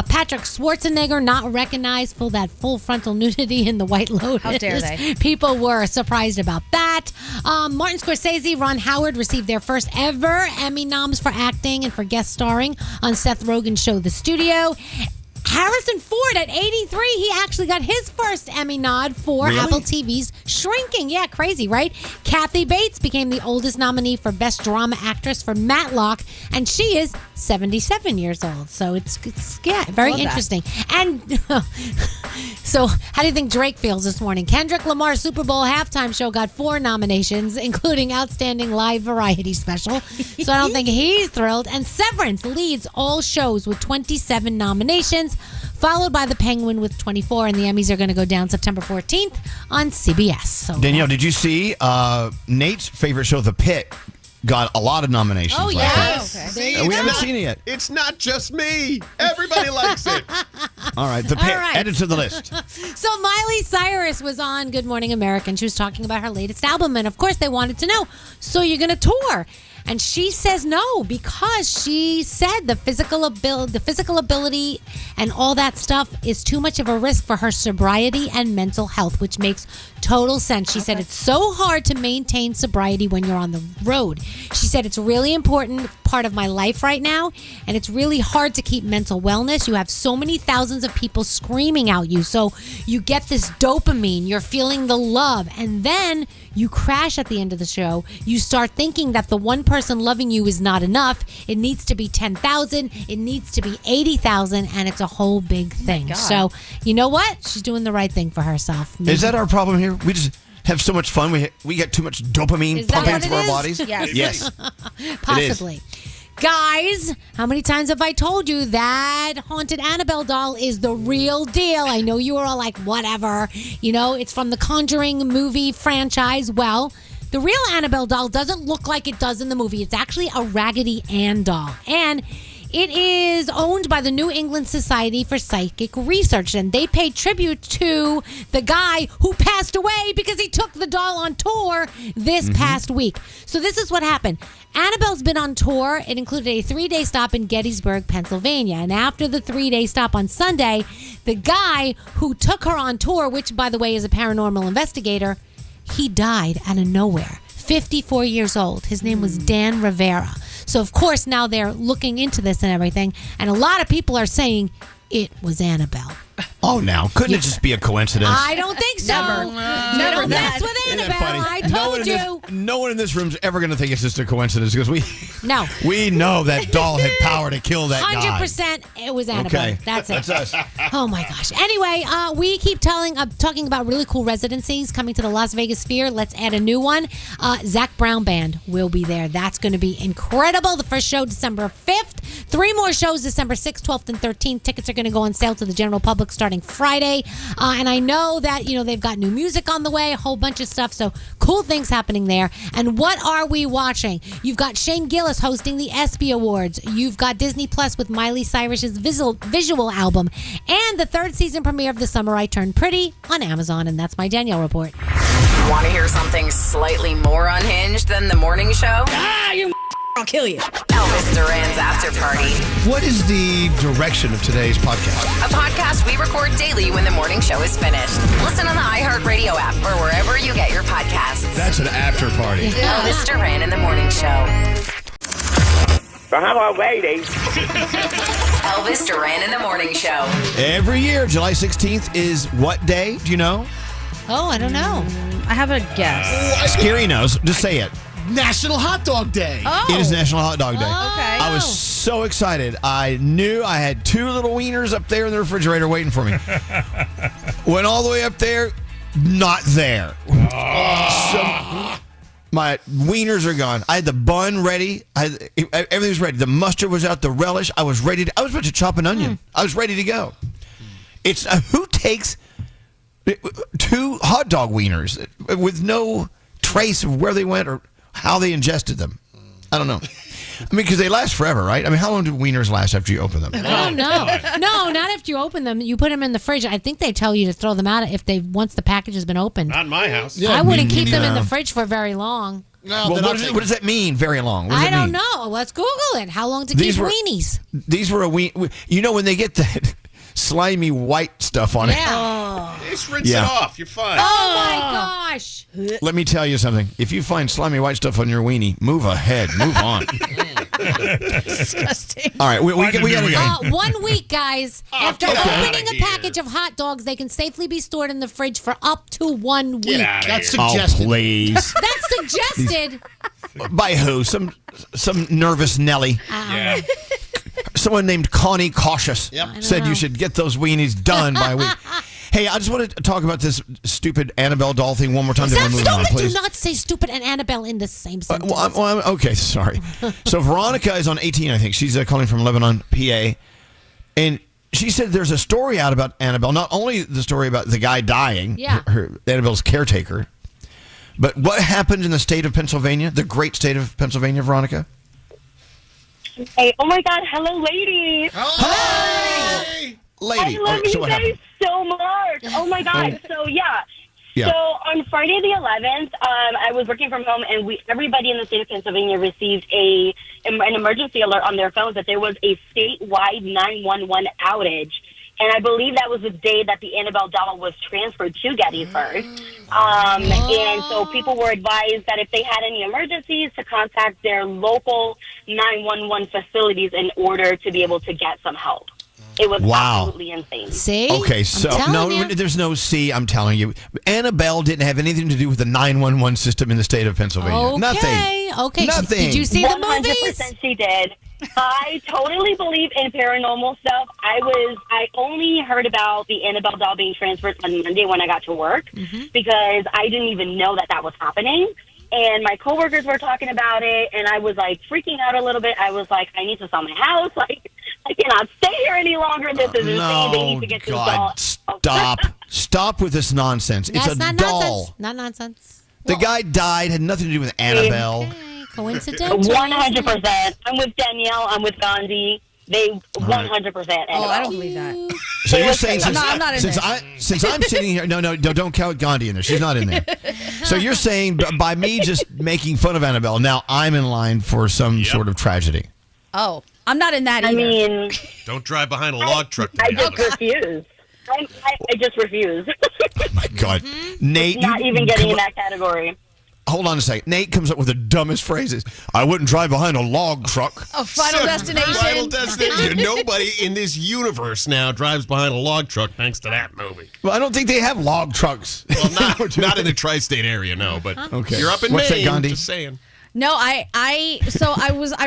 Patrick Schwarzenegger not recognized for that full frontal nudity in The White Lotus. How dare they? People were surprised about that. Martin Scorsese, Ron Howard received their first ever Emmy noms for acting and for guest starring on Seth Rogen's show The Studio. Harrison Ford at 83, he actually got his first Emmy nod for Really? Apple TV's Shrinking. Yeah, crazy, right? Kathy Bates became the oldest nominee for Best Drama Actress for Matlock, and she is 77 years old. So it's yeah, very Love that. interesting. And so how do you think Drake feels this morning? Kendrick Lamar's Super Bowl halftime show got 4 nominations, including Outstanding Live Variety Special. So I don't think he's thrilled. And Severance leads all shows with 27 nominations, followed by The Penguin with 24. And the Emmys are going to go down September 14th on CBS. So Danielle, did you see Nate's favorite show, The Pit, got a lot of nominations? Oh, last yeah. night. Okay. See, And we it's haven't not- seen it yet. It's not just me. Everybody likes it. All right, The Pit, All right. add it to the list. So Miley Cyrus was on Good Morning America, and she was talking about her latest album, and of course they wanted to know, so you're going to tour? And she says no, because she said the physical ability and all that stuff is too much of a risk for her sobriety and mental health, which makes total sense. She said it's so hard to maintain sobriety when you're on the road. She said it's really important part of my life right now, and it's really hard to keep mental wellness. You have so many thousands of people screaming at you, so you get this dopamine, you're feeling the love, and then you crash at the end of the show. You start thinking that the one person loving you is not enough. It needs to be 10,000. It needs to be 80,000, and it's a whole big thing. God. So, you know what? She's doing the right thing for herself. Is that our problem here? We just have so much fun. We get too much dopamine Is that pumping what through it our is? bodies. Yes. Yes. Possibly. Guys, how many times have I told you that haunted Annabelle doll is the real deal? I know you are all like, whatever. You know, it's from the Conjuring movie franchise. Well, the real Annabelle doll doesn't look like it does in the movie. It's actually a Raggedy Ann doll. And it is owned by the New England Society for Psychic Research, and they pay tribute to the guy who passed away because he took the doll on tour this past week. So this is what happened. Annabelle's been on tour. It included a 3-day stop in Gettysburg, Pennsylvania. And after the 3-day stop on Sunday, the guy who took her on tour, which, by the way, is a paranormal investigator, he died out of nowhere. 54 years old. His name was Dan Rivera. So, of course, now they're looking into this and everything. And a lot of people are saying it was Annabelle. Oh, now. Couldn't it just be a coincidence? I don't think so. Never don't mess with Isn't Annabelle. that funny? I told you. No one in this room's ever going to think it's just a coincidence because we know that doll had power to kill that guy. 100% it was Annabelle. Okay. That's it. That's us. Oh my gosh. Anyway, we keep talking about really cool residencies coming to the Las Vegas Sphere. Let's add a new one. Zach Brown Band will be there. That's going to be incredible. The first show December 5th. 3 more shows December 6th, 12th, and 13th. Tickets are going to go on sale to the general public starting Friday. And I know that, they've got new music on the way, a whole bunch of stuff. So cool things happening there. And what are we watching? You've got Shane Gillis hosting the ESPY Awards. You've got Disney Plus with Miley Cyrus's visual album. And the 3rd season premiere of The Summer I Turned Pretty on Amazon. And that's my Danielle report. Want to hear something slightly more unhinged than the morning show? I'll kill you. Elvis Duran's After Party. What is the direction of today's podcast? A podcast we record daily when the morning show is finished. Listen on the iHeartRadio app or wherever you get your podcasts. That's an after party. Elvis Duran and the Morning Show. So how about ladies? Elvis Duran and the Morning Show. Every year, July 16th is what day? Do you know? Oh, I don't know. I have a guess. Scary knows. Just say it. National Hot Dog Day. Oh. It is National Hot Dog Day. Okay. I was so excited. I knew I had 2 little wieners up there in the refrigerator waiting for me. Went all the way up there, not there. So, my wieners are gone. I had the bun ready. Everything was ready. The mustard was out. The relish. I was ready. I was about to chop an onion. I was ready to go. It's who takes 2 hot dog wieners with no trace of where they went or how they ingested them. I don't know. I mean, because they last forever, right? I mean, how long do wieners last after you open them? Oh, no. No, not after you open them. You put them in the fridge. I think they tell you to throw them out once the package has been opened. Not in my house. Yeah, I wouldn't keep them in the fridge for very long. No, well, what does that mean, very long? What does I it don't mean? know. Let's Google it. How long to keep weenies? These were when they get that slimy white stuff on it. Just rinse it off. You're fine. Oh, my gosh. Let me tell you something. If you find slimy white stuff on your weenie, move ahead. Move on. Disgusting. All right, we got to go. 1 week, guys. After opening a package of hot dogs, they can safely be stored in the fridge for up to 1 week. That's suggested. Oh, please. That's suggested. By who? Some nervous Nelly. Yeah. Someone named Connie Cautious said you should get those weenies done by a week. Hey, I just want to talk about this stupid Annabelle doll thing one more time. Stop, Then we'll move on, please. Do not say stupid and Annabelle in the same sentence. Okay, sorry. So Veronica is on 18, I think. She's calling from Lebanon, PA. And she said there's a story out about Annabelle. Not only the story about the guy dying, Annabelle's caretaker, but what happened in the state of Pennsylvania, the great state of Pennsylvania, Veronica? Hey, oh my God, hello, ladies. Hey! Lady. I love so you what guys happened? so much. Oh my God. So So on Friday the 11th, I was working from home, and everybody in the state of Pennsylvania received an emergency alert on their phones that there was a statewide 911 outage. And I believe that was the day that the Annabelle doll was transferred to Gettysburg. And so people were advised that if they had any emergencies, to contact their local 911 facilities in order to be able to get some help. It was absolutely insane. See? Okay, so there's no C, I'm telling you. Annabelle didn't have anything to do with the 911 system in the state of Pennsylvania. Okay. Nothing. Okay. Nothing. Did you see the movies? 100% she did. I totally believe in paranormal stuff. I only heard about the Annabelle doll being transferred on Monday when I got to work because I didn't even know that was happening. And my coworkers were talking about it, and I was like freaking out a little bit. I was like, I need to sell my house. Like, I cannot stay here any longer. This is insane. They need to get this doll. Stop with this nonsense. It's a doll. Nonsense. Not nonsense. The guy died, had nothing to do with Annabelle. Okay. Coincidental. 100%. I'm with Danielle. I'm with Gandhi. They 100%. Oh, I don't believe that. So you're saying I'm not in since I'm sitting here, no, don't count Gandhi in there. She's not in there. So you're saying by me just making fun of Annabelle, now I'm in line for some sort of tragedy. Oh, I'm not in that either. I mean, don't drive behind a log truck. I just refuse. I just refuse. Oh my God, Nate! Not even getting in that category. Hold on a second. Nate comes up with the dumbest phrases. I wouldn't drive behind a log truck. A Final Destination. Final Destination. Nobody in this universe now drives behind a log truck thanks to that movie. Well, I don't think they have log trucks. Well, not in the tri-state area, no. But okay. You're up in What's Maine. That, Gandhi? Just saying. No, I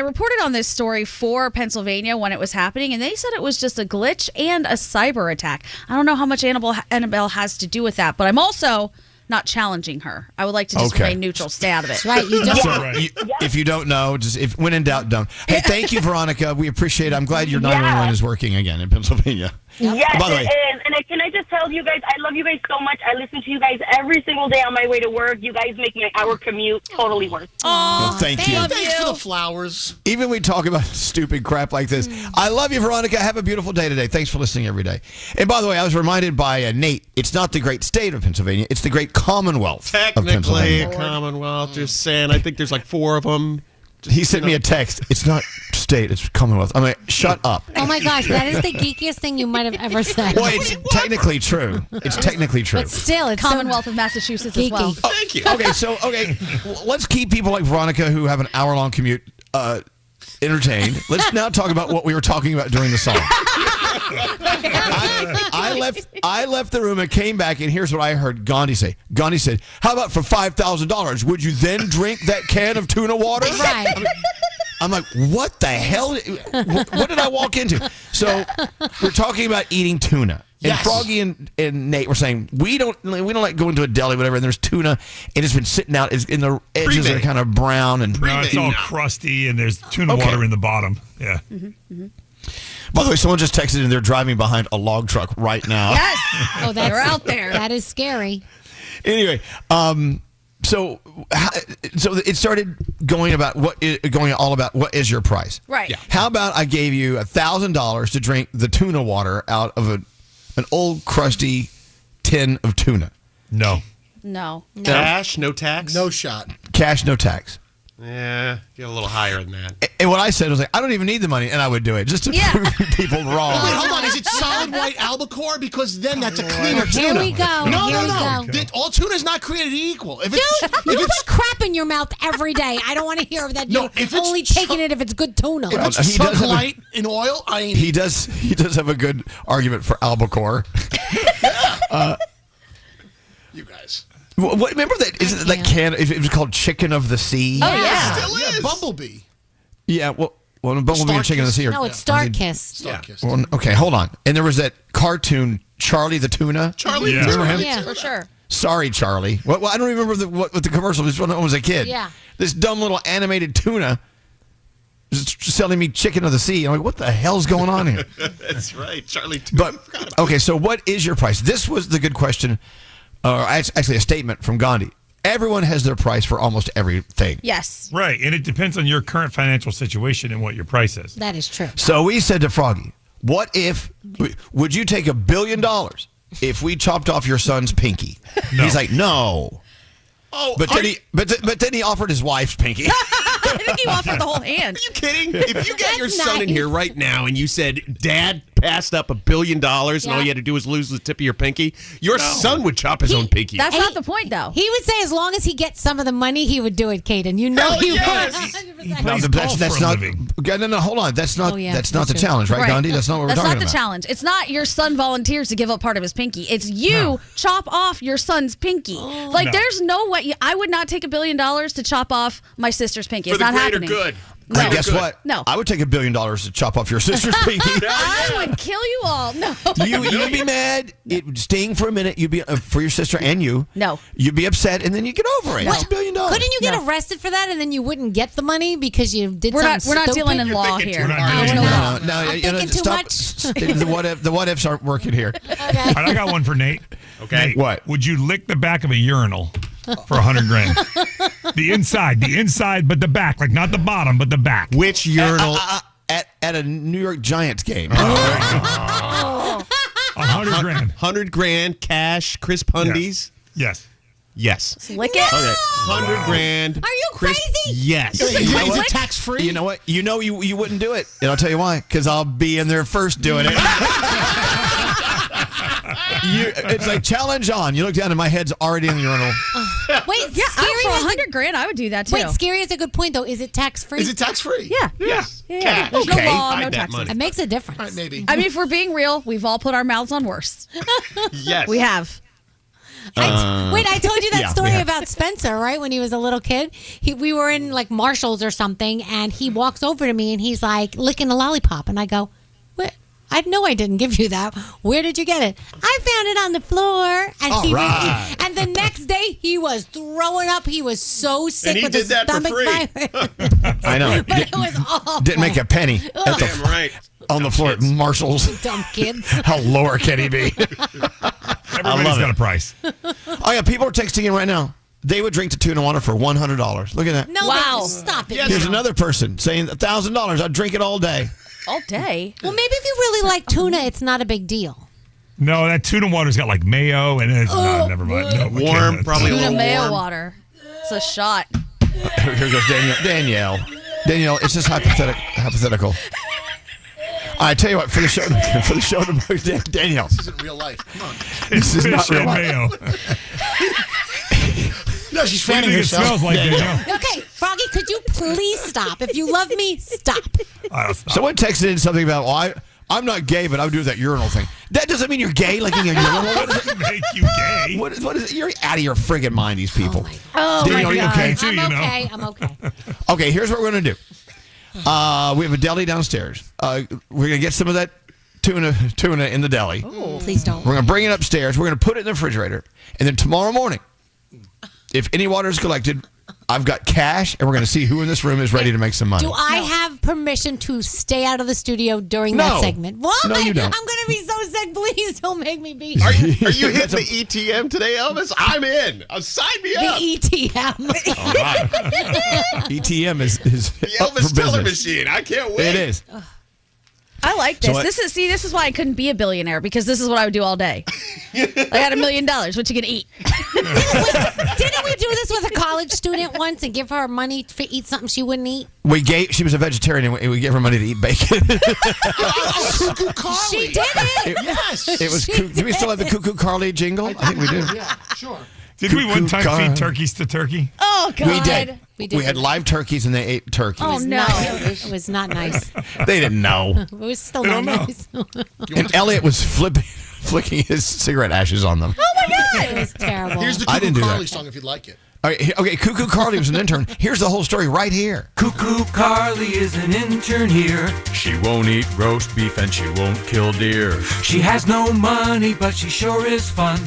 reported on this story for Pennsylvania when it was happening, and they said it was just a glitch and a cyber attack. I don't know how much Annabelle has to do with that, but I'm also not challenging her. I would like to just remain neutral, stay out of it. Right, you don't. If you don't know, just when in doubt, don't. Hey, thank you, Veronica. We appreciate it. I'm glad your 911 is working again in Pennsylvania. Yes, By the way, it is. And can I just tell you guys, I love you guys so much. I listen to you guys every single day on my way to work. You guys make my hour commute totally worth it. Well, thank you. Thanks for the flowers. Even we talk about stupid crap like this. I love you, Veronica. Have a beautiful day today. Thanks for listening every day. And by the way, I was reminded by Nate, it's not the great state of Pennsylvania. It's the great Commonwealth of Technically Pennsylvania. a Commonwealth. Just saying. I think there's like 4 of them. He sent me a text. It's not state, it's Commonwealth. I'm like, shut up. Oh my gosh, that is the geekiest thing you might have ever said. Well, it's technically true. It's technically true. But still, it's Commonwealth of Massachusetts as well. Thank you. Okay, let's keep people like Veronica who have an hour-long commute entertained. Let's now talk about what we were talking about during the song. I left the room and came back, and here's what I heard Gandhi say. Gandhi said, how about for $5,000? Would you then drink that can of tuna water? Right. I'm like, what the hell? What did I walk into? So we're talking about eating tuna. And Yes. Froggy and Nate were saying, we don't like go into a deli, whatever, and there's tuna, and it's been sitting out, and the edges are kind of brown. And No, it's all crusty, and there's tuna water in the bottom. Yeah. By the way, someone just texted and they're driving behind a log truck right now. Yes. Oh, that's They're out there. That is scary. Anyway, so it started going all about what is your price? Right. Yeah. How about I gave you $1,000 to drink the tuna water out of an old crusty tin of tuna? No. No. Cash, no tax? No shot. Cash, no tax. Yeah, get a little higher than that. And what I said was like, I don't even need the money, and I would do it just to prove people wrong. Wait, hold on. Is it solid white albacore? Because then that's a cleaner tuna. Here we go. No. Here we go. All tuna is not created equal. If Dude, it's, you put crap in your mouth every day. I don't want to hear that. No, You're if it's only taking it if it's good tuna. If it's He does chunk have a- light in oil, I ain't. He does have a good argument for albacore. You guys. What, remember that? Isn't it that can? It was called Chicken of the Sea. Oh, yeah. Still is. Bumblebee. Yeah. Well, Bumblebee and Chicken of the Sea. No, it's Starkist. Starkist. Well, okay, hold on. And there was that cartoon Charlie the Tuna. Charlie, Yeah. Remember him? Yeah. For sure. Sorry, Charlie. Well, I don't remember what the commercial was when I was a kid. Yeah. This dumb little animated tuna was selling me Chicken of the Sea. I'm like, what the hell's going on here? That's right, Charlie. But okay, so what is your price? This was the good question. Actually, a statement from Gandhi. Everyone has their price for almost everything. Yes. Right. And it depends on your current financial situation and what your price is. That is true. So we said to Froggy, would you take $1 billion if we chopped off your son's pinky? No. He's like, no. Oh, But then he offered his wife's pinky. I think he offered the whole hand. Are you kidding? If you got your That's son in nice. here right now and you said, Dad passed up $1 billion and all you had to do was lose the tip of your pinky, your son would chop his own pinky. That's not the point, though. He would say as long as he gets some of the money, he would do it, Caden. You know he yes. would. He plays golf for a not. living. No, hold on. That's not. Oh, yeah, that's not the that's true. challenge, right, Gandhi? That's not what we're That's talking not the about. challenge. It's not your son volunteers to give up part of his pinky. It's you chop off your son's pinky. Like, No. there's no way. I would not take $1 billion to chop off my sister's pinky. For It's the not greater happening. good. And guess what? No. I would take $1 billion to chop off your sister's pinky. I would kill you all. No. You'd be mad. It would sting for a minute. You'd be for your sister and you. No. You'd be upset, and then you get over it. What? It's $1 billion. Couldn't you get arrested for that, and then you wouldn't get the money because you did We're something not stupid? dealing in law here. No, I'm you know, thinking too stop. much. The what ifs aren't working here. All right, I got one for Nate. Okay. Nate, What? Would you lick the back of a urinal for $100,000? The inside, but the back, like not the bottom, but the back. Which urinal? At a New York Giants game. $100,000. $100,000 cash, crisp undies. Yes. Yes. Lick it. Okay. $100,000. Are you crisp- crazy? Yes. Is You know it what? tax free? You know what? You wouldn't do it. And I'll tell you why. Because I'll be in there first doing it. It's like challenge on. You look down and my head's already in the urinal. Wait, Yeah, scary for is a- $100,000, I would do that too. Wait, scary is a good point though. Is it tax free? Is it tax free? Yeah. Yes. Yeah. There's Okay. no law, Hide no that taxes. money. It makes a difference. All right, maybe. I mean, if we're being real, we've all put our mouths on worse. Yes. We have. Wait, I told you that yeah, story yeah. about Spencer, right? When he was a little kid, we were in like Marshall's or something, and he walks over to me and he's like licking a lollipop, and I go, "What? I know I didn't give you that. Where did you get it? I found it on the floor." And All right. and the next day he was throwing up. He was so sick And he with did his that for stomach free. virus. I know. But it was awful. Didn't make a penny at Damn right. on the floor at Marshall's. Dumb kids. How lower can he be? Everybody's got a price. Oh, yeah. People are texting in right now. They would drink the tuna water for $100. Look at that. No, Wow. stop it. Here's now. another person saying $1,000. I'd drink it all day. All day. Well, maybe if you really like tuna, it's not a big deal. No, that tuna water's got like mayo and it's never mind. No, we Warm, can't. probably a Tuna little mayo warm. water. It's a shot. Here goes Danielle. Danielle, it's just hypothetical. I tell you what, for the show tomorrow, Danielle. This isn't real life. Come on. This is Fish not real and life. mayo. No, she's What do fanning you think it herself. smells like, Danielle? Okay, Froggy, could you please stop? If you love me, stop. I'll stop. Someone texted in something about, well, I'm not gay, but I would do that urinal thing. That doesn't mean you're gay, like in a urinal. What does it make you gay? What is it? You're out of your friggin' mind, these people. Oh, Danielle, my are you God. okay? Too, you know. I'm okay. Okay, here's what we're going to do. We have a deli downstairs. We're going to get some of that tuna in the deli. Please don't. We're going to bring it upstairs. We're going to put it in the refrigerator. And then tomorrow morning, if any water is collected, I've got cash, and we're going to see who in this room is ready to make some money. Do I have permission to stay out of the studio during No. that segment? What? No, you don't. I'm going to be so sick. Please don't make me be. Are you hitting the ETM today, Elvis? I'm in. Sign me The up. ETM. ETM is The up for Elvis Teller business. Machine. I can't wait. It is. I like So this. This is why I couldn't be a billionaire, because this is what I would do all day. I got $1 million. What you gonna eat? Didn't we do this with a college student once and give her money to eat something she wouldn't eat? She was a vegetarian, and we gave her money to eat bacon. Cuckoo Carly. She did it. Yes. It was. Do we still have the Cuckoo Carly jingle? I think we do. Yeah, sure. Did we one time Cuckoo feed turkeys to turkey? Oh God. We did. We did. We had live turkeys, and they ate turkeys. Oh no. It was not nice. They didn't know. It was still They not don't know. nice. And Elliot was flicking his cigarette ashes on them. Oh my God. It was terrible. Here's the I didn't Cuckoo do Carly that. song if you'd like it. Okay, Cuckoo Carly was an intern. Here's the whole story right here. Cuckoo Carly is an intern here. She won't eat roast beef and she won't kill deer. She has no money, but she sure is fun.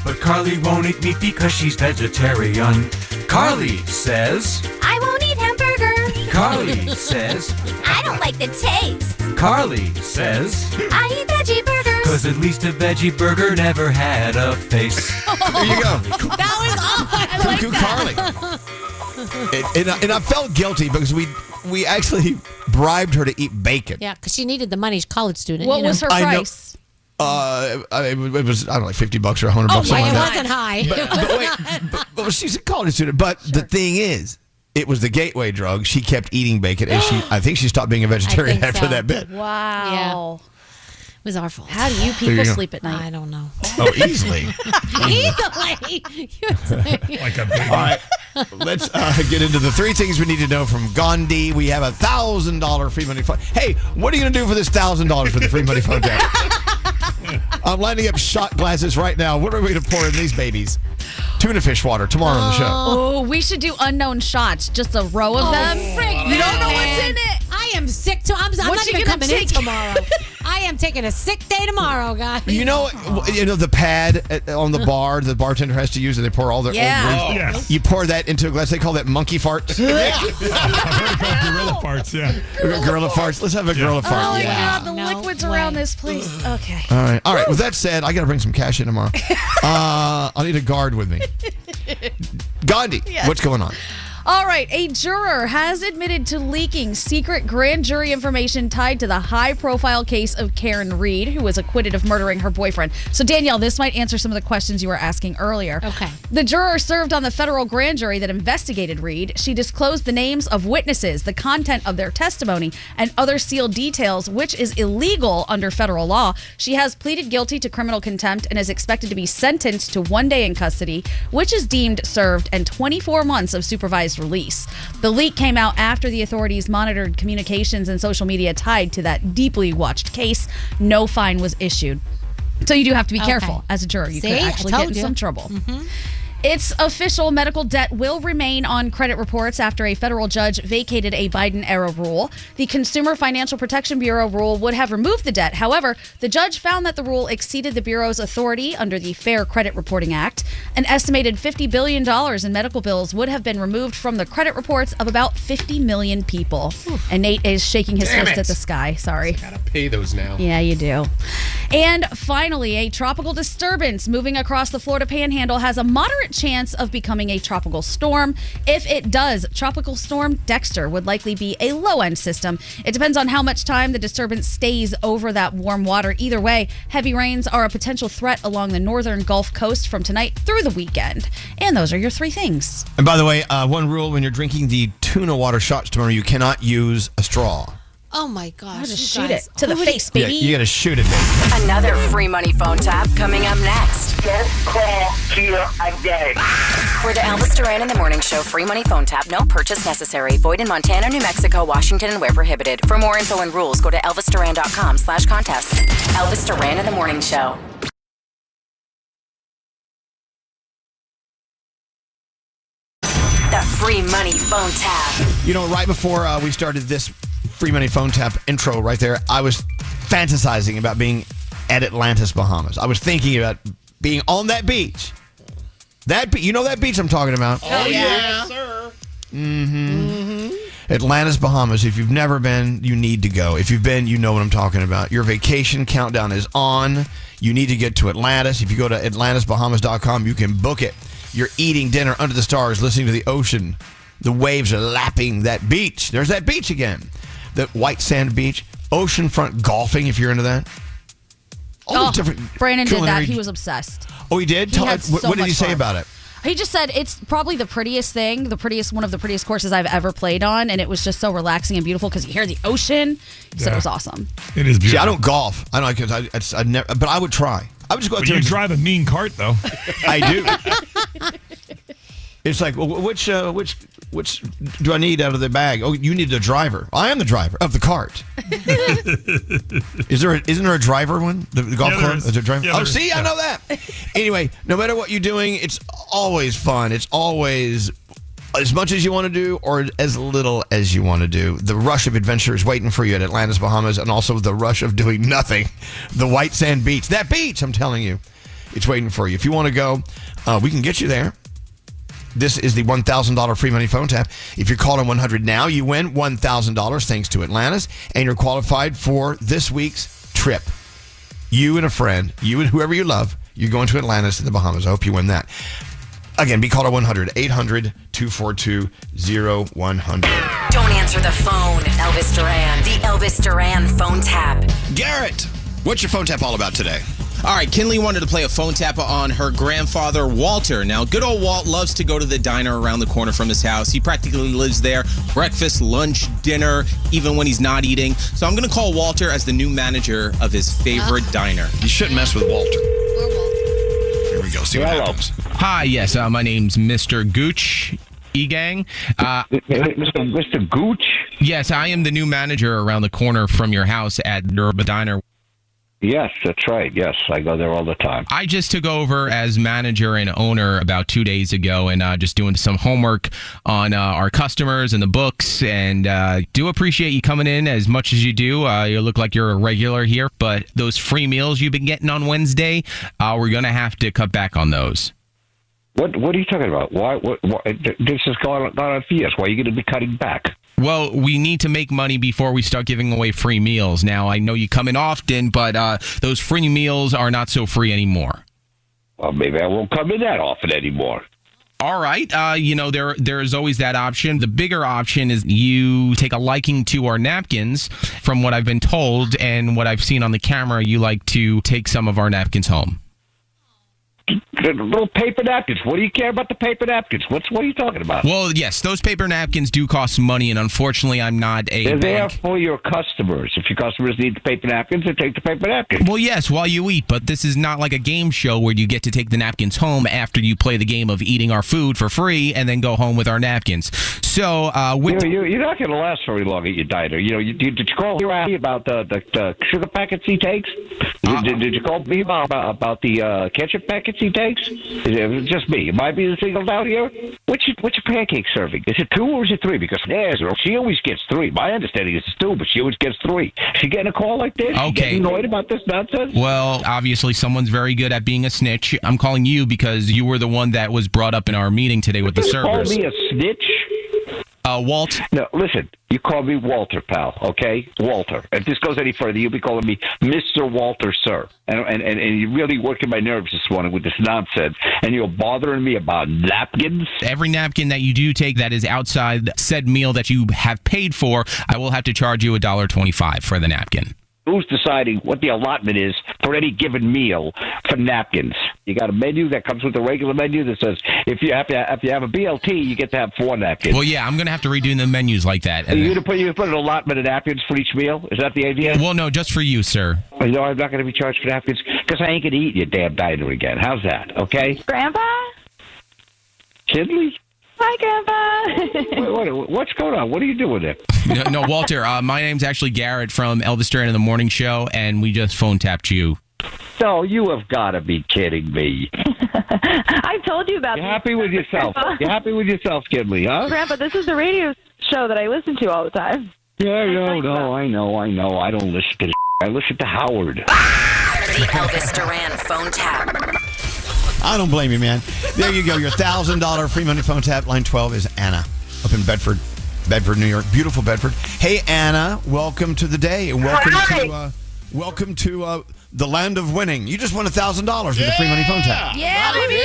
But Carly won't eat meat because she's vegetarian. Carly says, I won't eat hamburger. Carly says, I don't like the taste. Carly says, I eat veggie burgers. cause at least a veggie burger never had a face. There you go. That was awesome. Cuckoo Carly. And I felt guilty because we actually bribed her to eat bacon. Yeah, because she needed the money. She's a college student. What was her I know. price? It was, I don't know, like $50 or $100. Oh, something it like that. wasn't high. But she's a college student. But the thing is, it was the gateway drug. She kept eating bacon, and I think she stopped being a vegetarian think after so. that bit. Wow. It was our fault. How do you There you people go. sleep at night? I don't know. Oh, easily. Easily. Like a baby. All right, let's get into the 3 things we need to know from Gandhi. We have $1,000 free money fund. Hey, what are you going to do for this $1,000 for the free money fund? I'm lining up shot glasses right now. What are we going to pour in these babies? tuna fish water tomorrow on the show. Oh, we should do unknown shots. Just a row of them. You don't know what's in it. I am sick too. I'm not even coming in tomorrow. I am taking a sick day tomorrow, guys. You know the pad on the bar the bartender has to use, and they pour all their old grease. Yes. You pour that into a glass. They call that monkey farts. I've heard it called gorilla farts, yeah. Gorilla farts. Let's have a gorilla fart. Oh my God, the liquids around this place. Okay. All right. With that said, I got to bring some cash in tomorrow. I need a guard with me. Gandhi, what's going on? All right, a juror has admitted to leaking secret grand jury information tied to the high-profile case of Karen Reed, who was acquitted of murdering her boyfriend. So, Danielle, this might answer some of the questions you were asking earlier. Okay. The juror served on the federal grand jury that investigated Reed. She disclosed the names of witnesses, the content of their testimony, and other sealed details, which is illegal under federal law. She has pleaded guilty to criminal contempt and is expected to be sentenced to 1 day in custody, which is deemed served, and 24 months of supervised release. The leak came out after the authorities monitored communications and social media tied to that deeply watched case. No fine was issued. So you do have to be careful as a juror. You could actually get in some trouble. Mm-hmm. It's official. Medical debt will remain on credit reports after a federal judge vacated a Biden-era rule. The Consumer Financial Protection Bureau rule would have removed the debt. However, the judge found that the rule exceeded the Bureau's authority under the Fair Credit Reporting Act. An estimated $50 billion in medical bills would have been removed from the credit reports of about 50 million people. And Nate is shaking his fist at the sky. Sorry. Gotta pay those now. Yeah, you do. And finally, a tropical disturbance moving across the Florida Panhandle has a moderate chance of becoming a tropical storm. If it does, Tropical Storm Dexter would likely be a low-end system. It depends on how much time the disturbance stays over that warm water. Either way, heavy rains are a potential threat along the northern Gulf Coast from tonight through the weekend. And those are your 3 things. And by the way, one rule when you're drinking the tuna water shots tomorrow, you cannot use a straw. Oh my gosh. Just shoot it to the face, baby. Yeah, you got to shoot it, baby. Another free money phone tap coming up next. Just call here again. For the Elvis Duran in the Morning Show free money phone tap, no purchase necessary. Void in Montana, New Mexico, Washington, and where prohibited. For more info and rules, go to elvisduran.com/contest. Elvis Duran in the Morning Show. The free money phone tap. You know, right before we started this free money phone tap intro right there, I was fantasizing about being at Atlantis, Bahamas. I was thinking about being on that beach. You know that beach I'm talking about? Oh, yeah, sir. Mm-hmm. Atlantis, Bahamas. If you've never been, you need to go. If you've been, you know what I'm talking about. Your vacation countdown is on. You need to get to Atlantis. If you go to atlantisbahamas.com, you can book it. You're eating dinner under the stars, listening to the ocean. The waves are lapping that beach. There's that beach again. The white sand beach. Oceanfront golfing, if you're into that. All the different Brandon did that. culinary- He was obsessed. Oh, he did? What did he say about it? He just said it's probably the prettiest thing, one of the prettiest courses I've ever played on, and it was just so relaxing and beautiful because you hear the ocean. He said it was awesome. It is beautiful. See, I don't golf. I don't because I never. But I would try. I would just go out But there. you and drive a mean cart, though. I do. It's like, well, which do I need out of the bag? Oh, you need the driver. I am the driver of the cart. Isn't there a driver one? The golf cart? Is there a driver? Yeah, see, I know that. Anyway, no matter what you're doing, it's always fun. It's always as much as you want to do or as little as you want to do. The rush of adventure is waiting for you at Atlantis, Bahamas, and also the rush of doing nothing. The white sand beach. That beach, I'm telling you, it's waiting for you. If you want to go, we can get you there. This is the $1,000 free money phone tap. If you're calling 100 now, you win $1,000 thanks to Atlantis, and you're qualified for this week's trip. You and a friend, you and whoever you love, you're going to Atlantis in the Bahamas. I hope you win that. Again, be caller 100, 800-242-0100. Don't answer the phone, Elvis Duran. The Elvis Duran phone tap. Garrett, what's your phone tap all about today? All right, Kinley wanted to play a phone tap on her grandfather, Walter. Now, good old Walt loves to go to the diner around the corner from his house. He practically lives there, breakfast, lunch, dinner, even when he's not eating. So I'm going to call Walter as the new manager of his favorite diner. You shouldn't mess with Walter. Here we go, see what happens. Hi, yes, my name's Mr. Gooch. E-Gang. Mr. Gooch? Yes, I am the new manager around the corner from your house at Durba Diner. Yes, that's right. Yes, I go there all the time. I just took over as manager and owner about 2 days ago and just doing some homework on our customers and the books. And do appreciate you coming in as much as you do. You look like you're a regular here. But those free meals you've been getting on Wednesday, we're going to have to cut back on those. What are you talking about? Why this has gone on for years. Why are you going to be cutting back? Well, we need to make money before we start giving away free meals. Now, I know you come in often, but those free meals are not so free anymore. Well, maybe I won't come in that often anymore. All right. There's always that option. The bigger option is you take a liking to our napkins. From what I've been told and what I've seen on the camera, you like to take some of our napkins home. The little paper napkins. What do you care about the paper napkins? What are you talking about? Well, yes, those paper napkins do cost money, and unfortunately, I'm not a They're there bank. for your customers. If your customers need the paper napkins, they take the paper napkins. Well, yes, while you eat, but this is not like a game show where you get to take the napkins home after you play the game of eating our food for free and then go home with our napkins. So, you're not going to last very long at your diner. Did you call me about the sugar packets he takes? Did you call me about the ketchup packets he takes? It was just me. Am I being singled out here? What's your pancake serving? Is it 2 or is it 3? Because she always gets 3. My understanding is it's 2, but she always gets 3. She getting a call like this? Okay. She getting annoyed about this nonsense? Well, obviously, someone's very good at being a snitch. I'm calling you because you were the one that was brought up in our meeting today with the You servers. call me a snitch? Walt? No, listen. You call me Walter, pal, okay? Walter. If this goes any further, you'll be calling me Mr. Walter, sir. And you're really working my nerves this morning with this nonsense. And you're bothering me about napkins? Every napkin that you do take that is outside said meal that you have paid for, I will have to charge you $1.25 for the napkin. Who's deciding what the allotment is for any given meal for napkins? You got a menu that comes with a regular menu that says if you have a BLT, you get to have 4 napkins. Well, yeah, I'm going to have to redo the menus like that. Are you going to put an allotment of napkins for each meal? Is that the idea? Well, no, just for you, sir. I'm not going to be charged for napkins because I ain't going to eat in your damn diner again. How's that? Okay? Grandpa? Kinley? Hi, Grandpa. What's going on? What are you doing there? No, Walter, my name's actually Garrett from Elvis Duran in the Morning Show, and we just phone tapped you. No, you have got to be kidding me. I told you about You happy with yourself? You happy with yourself, Kinley, huh? Grandpa, this is the radio show that I listen to all the time. Yeah, no, I know. I don't listen to I listen to Howard. The Elvis Duran phone tap. I don't blame you, man. There you go. Your $1,000 free money phone tap. Line 12 is Anna up in Bedford, New York. Beautiful Bedford. Hey, Anna, welcome to the day. And welcome to the land of winning. You just won $1,000 with the free money phone tap. Yeah, baby.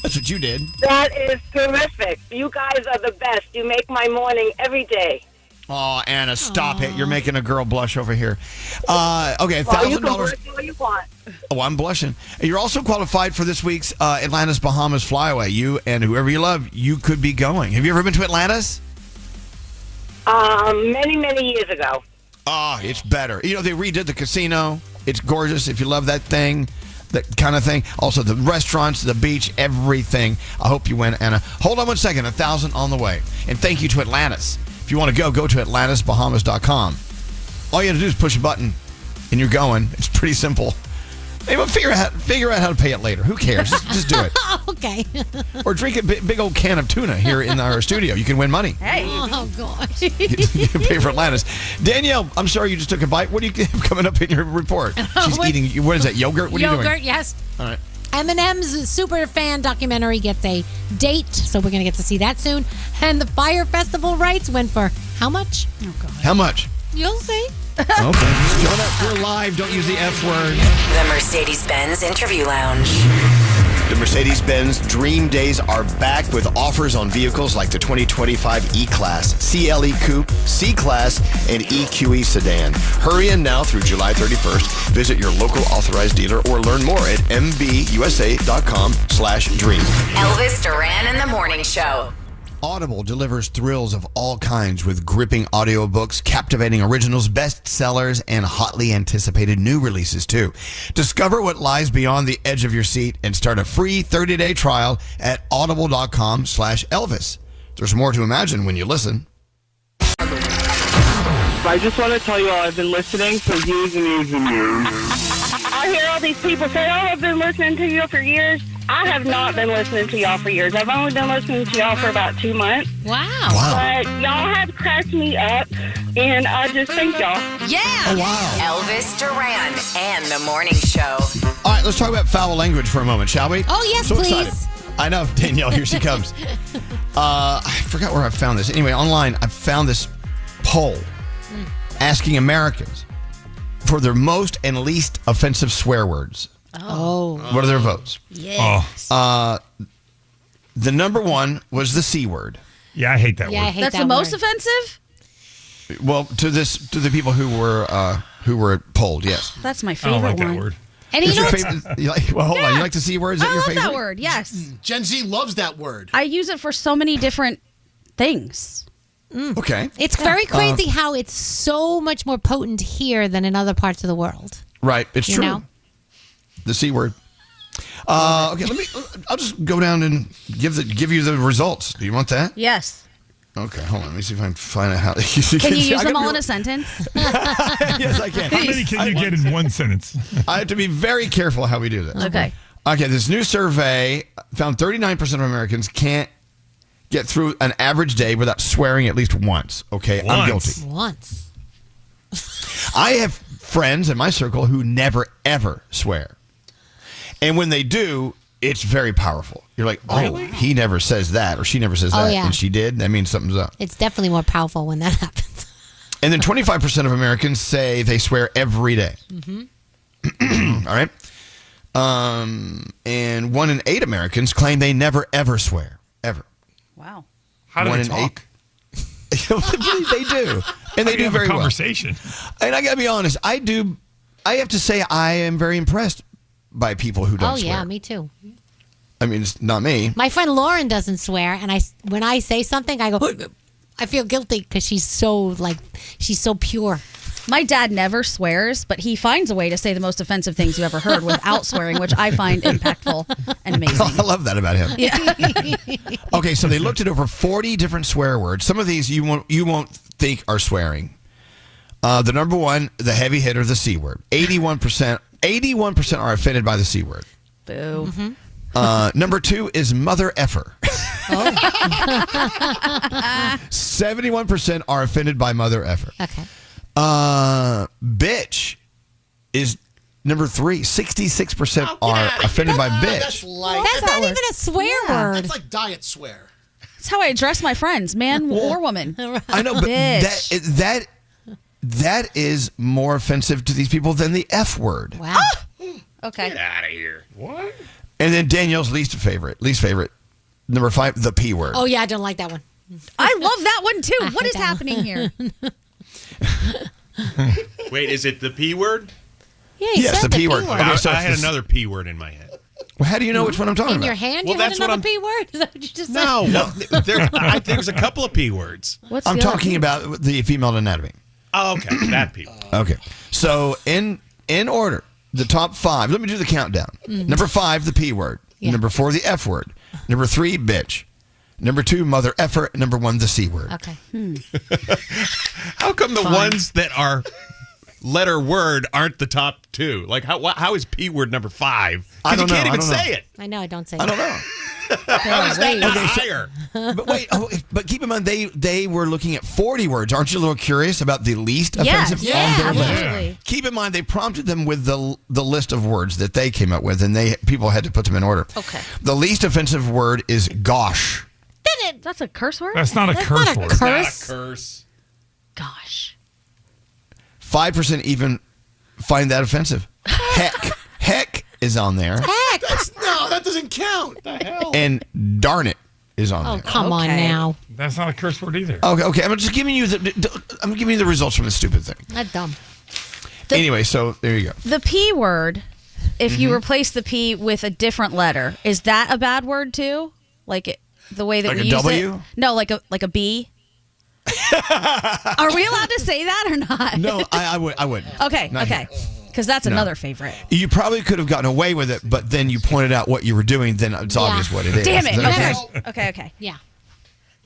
That's what you did. That is terrific. You guys are the best. You make my morning every day. Oh, Anna, stop it. You're making a girl blush over here. Okay, $1,000. Well, you can blush all you want. Oh, I'm blushing. You're also qualified for this week's Atlantis Bahamas flyaway. You and whoever you love, you could be going. Have you ever been to Atlantis? Many years ago. Oh, it's better. They redid the casino. It's gorgeous if you love that thing, that kind of thing. Also, the restaurants, the beach, everything. I hope you win, Anna. Hold on one second. 1,000 on the way. And thank you to Atlantis. If you want to go to AtlantisBahamas.com. All you have to do is push a button, and you're going. It's pretty simple. Hey, but figure out how to pay it later. Who cares? Just do it. Okay. Or drink a big old can of tuna here in our studio. You can win money. Hey. Oh, gosh. You can pay for Atlantis. Danielle, I'm sorry you just took a bite. What do you have coming up in your report? She's eating, what is that, yogurt? What are you doing? Yogurt, yes. All right. Eminem's super fan documentary gets a date, so we're going to get to see that soon. And the Fire Festival rights went for how much? Oh, God. How much? You'll see. Okay. Coming up, we're live. Don't use the F word. The Mercedes-Benz Interview Lounge. The Mercedes-Benz Dream Days are back with offers on vehicles like the 2025 E-Class, CLE Coupe, C-Class, and EQE Sedan. Hurry in now through July 31st. Visit your local authorized dealer or learn more at mbusa.com/dream. Elvis Duran in the Morning Show. Audible delivers thrills of all kinds with gripping audiobooks, captivating originals, bestsellers, and hotly anticipated new releases, too. Discover what lies beyond the edge of your seat and start a free 30-day trial at audible.com/Elvis. There's more to imagine when you listen. I just want to tell you all I've been listening for years and years and years. I hear all these people say, "Oh, I've been listening to you for years." I have not been listening to y'all for years. I've only been listening to y'all for about 2 months. Wow. But y'all have cracked me up, and I just thank y'all. Yeah. Oh, wow. Elvis Duran and the Morning Show. All right, let's talk about foul language for a moment, shall we? Oh, yes, so please. Excited. I know, Danielle, here she comes. I forgot where I found this. Anyway, online, I found this poll asking Americans for their most and least offensive swear words. Oh. What are their votes? Yes. The number one was the C word. Yeah, I hate that Yeah, I word. hate That's that the most word. offensive? Well, to the people who were polled, yes. That's my I favorite don't like one. that word. And Is you know your what's- favorite, hold on. You like the C word? Is that I your love favorite? that word, yes. Gen Z loves that word. I use it for so many different things. Okay. It's very crazy how it's so much more potent here than in other parts of the world. Right. It's You true. know? The C word. Okay, I'll just go down and give you the results. Do you want that? Yes. Okay, hold on. Let me see if I can find out how. Can you use them all in a sentence? Yes, I can. How many can you get in one sentence? I have to be very careful how we do this. Okay. Okay, this new survey found 39% of Americans can't get through an average day without swearing at least once. Okay, I'm guilty. Once. I have friends in my circle who never, ever swear. And when they do, it's very powerful. You're like, oh, he never says that or she never says Oh, that. yeah. And she did. That means something's up. It's definitely more powerful when that happens. And then 25% of Americans say they swear every day. Mm-hmm. All right. And 1 in 8 Americans claim they never, ever swear. Ever. Wow. How do 1 they in talk? 8. They do. And they do very well. Conversation. And I got to be honest, I have to say I am very impressed by people who don't Oh, swear. yeah, me too. I mean, it's not me. My friend Lauren doesn't swear, and when I say something, I go, I feel guilty because she's so pure. My dad never swears, but he finds a way to say the most offensive things you ever heard without swearing, which I find impactful and amazing. I love that about him. Yeah. Okay, so they looked at over 40 different swear words. Some of these you won't think are swearing. The number one, the heavy hitter, the C word. 81% are offended by the C word. Boo. Mm-hmm. Number 2 is mother effer. 71% are offended by mother effer. Okay. Bitch is number 3. 66% are offended by bitch. That's light. That's not even a swear word. That's like diet swear. That's how I address my friends, man or woman. I know, but Bitch. that is more offensive to these people than the F word. Wow. Okay. Get out of here. What? And then Danielle's least favorite, number 5, the P word. Oh, yeah, I don't like that one. I love that one too. What is happening here? Wait, is it the P word? Yeah, you Yes, said the P word. Okay, I so had it's another P word in my head. Well, how do you know which one I'm talking In about? your hand, Well, you had that's what another I'm- P word? Is that what you just said? No, I think there's a couple of P words. What's I'm the other talking P? about the female anatomy. Oh, okay, that P word. Okay. So in order, the top 5. Let me do the countdown. Number 5, the P word. Yeah. Number 4, the F word. Number 3, bitch. Number 2, mother effer. Number 1, the C word. Okay. How come the ones that are letter word aren't the top 2? Like how is P word number 5? I Because you don't can't know. even say it. I know, I don't say I don't know. How is that not higher? But wait, but keep in mind they were looking at 40 words. Aren't you a little curious about the least Yes. offensive Yeah, on their list? absolutely. Keep in mind they prompted them with the list of words that they came up with, and people had to put them in order. Okay. The least offensive word is gosh. That's a curse word? That's not a curse not a word. curse. Not a curse. Gosh. 5% even find that offensive. Heck is on there, Heck. No, that doesn't count. The hell? and darn it is on Oh, there. come on Okay. now. That's not a curse word either. Okay. I'm just giving you the results from the stupid thing. That's dumb. Anyway, so there you go. The P word, if Mm-hmm. you replace the P with a different letter, is that a bad word too? Like the way that Like we a use W? it? No, like a B. Are we allowed to say that or not? No, I wouldn't. Okay, Not okay. here. Because that's No. another favorite. You probably could have gotten away with it, but then you pointed out what you were doing. Then it's obvious what it is. Damn it. Is that Okay. Yeah.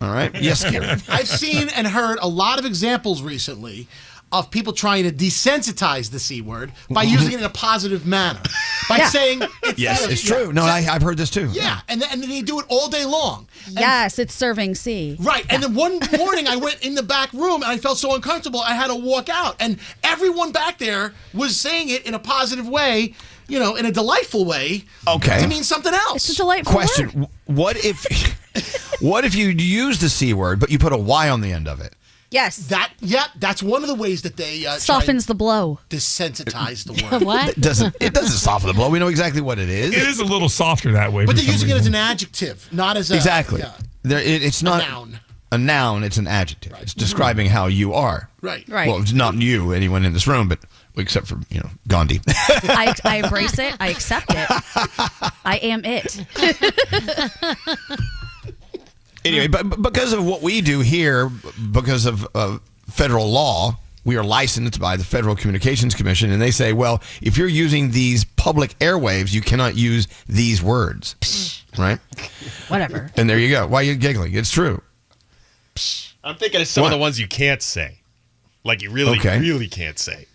All right. Yes, Karen. I've seen and heard a lot of examples recently of people trying to desensitize the C word by using it in a positive manner. By saying it's true. No, I've heard this too. Yeah, and then they do it all day long. Yes, it's serving C. Right, and then one morning I went in the back room and I felt so uncomfortable I had to walk out. And everyone back there was saying it in a positive way, in a delightful way. Okay. To mean something else. It's a delightful Question: word. What if you use the C word but you put a Y on the end of it? Yes. That's one of the ways that they softens the blow. Desensitize the word. What? It doesn't soften the blow. We know exactly what it is. It is a little softer that way. But for they're some using it reason. as an adjective, not as a Exactly. Yeah. It's not a noun. It's an adjective. It's describing how you are. Right. Well, it's not you, anyone in this room, but except for Gandhi. I embrace it. I accept it. I am it. Anyway, but because of what we do here, because of federal law, we are licensed by the Federal Communications Commission, and they say, well, if you're using these public airwaves, you cannot use these words, right? Whatever. And there you go. Why are you giggling? It's true. I'm thinking of some of the ones you can't say. Like you really can't say.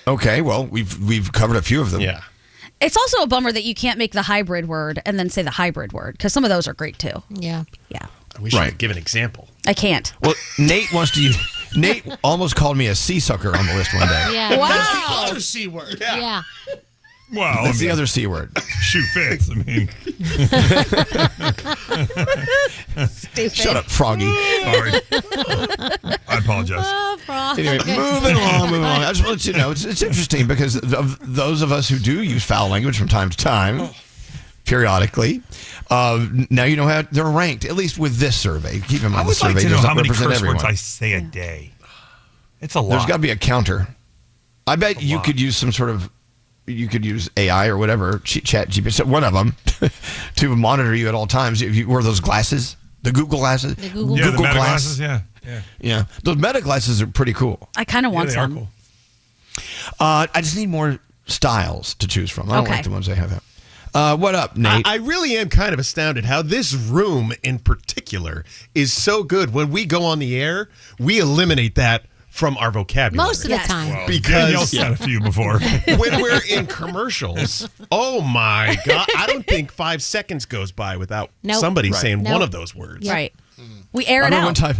Okay, well, we've covered a few of them. Yeah. It's also a bummer that you can't make the hybrid word and then say the hybrid word, because some of those are great too. Yeah. Yeah. We should give an example. I can't. Well, Nate wants to use... Nate almost called me a sea sucker on the list one day. Yeah. Wow. That's the other C word. Yeah. Well, That's the other C word. Shoe fits. I mean, Stupid. Shut up, Froggy. Sorry. I apologize. Oh, Frog. Anyway, moving along. I just want to let you know, it's interesting because of those of us who do use foul language from time to time, periodically, now you know how they're ranked, at least with this survey. Keep in mind, I the would survey like to know does how not many represent curse everyone. words I say a day. It's a lot. There's got to be a counter. I bet you could use some sort of... You could use AI or whatever, Chat GPT, one of them, to monitor you at all times. If you wear those glasses, the Google glasses, The Google the meta glasses. glasses. Yeah. Those meta glasses are pretty cool. I kind of want they are some. cool. I just need more styles to choose from. I don't like the ones they have. What up, Nate? I really am kind of astounded how this room in particular is so good. When we go on the air, we eliminate that from our vocabulary. Most of the time. Well, Because- Danielle said a few before. When we're in commercials, oh my God, I don't think 5 seconds goes by without Nope. somebody Right. saying Nope. one of those words. Right. We air I it remember out.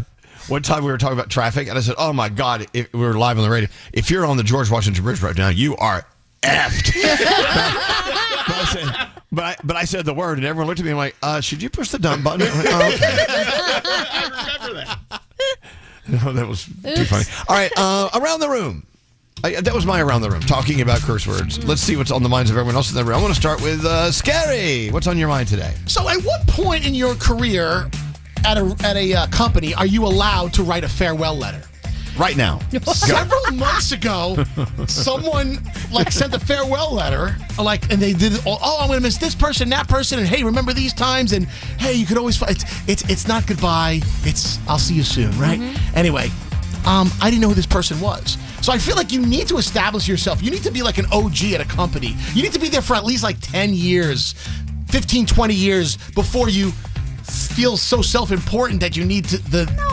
one time we were talking about traffic, and I said, "Oh my God!" We were live on the radio. If you're on the George Washington Bridge right now, you are effed. but I said the word, and everyone looked at me and like, "Should you push the dump button?" I'm like, oh, okay. I remember that. No, that was too funny. All right, around the room. That was my around the room, talking about curse words. Let's see what's on the minds of everyone else in the room. I want to start with Scary. What's on your mind today? So, at what point in your career at a company are you allowed to write a farewell letter? Right now. Several months ago, someone sent a farewell letter, and they did, I'm going to miss this person, that person, and hey, remember these times, and hey, you could always it's not goodbye, it's I'll see you soon, right? Mm-hmm. Anyway, I didn't know who this person was. So I feel like you need to establish yourself. You need to be like an OG at a company. You need to be there for at least 10 years, 15, 20 years before you feel so self-important that you need to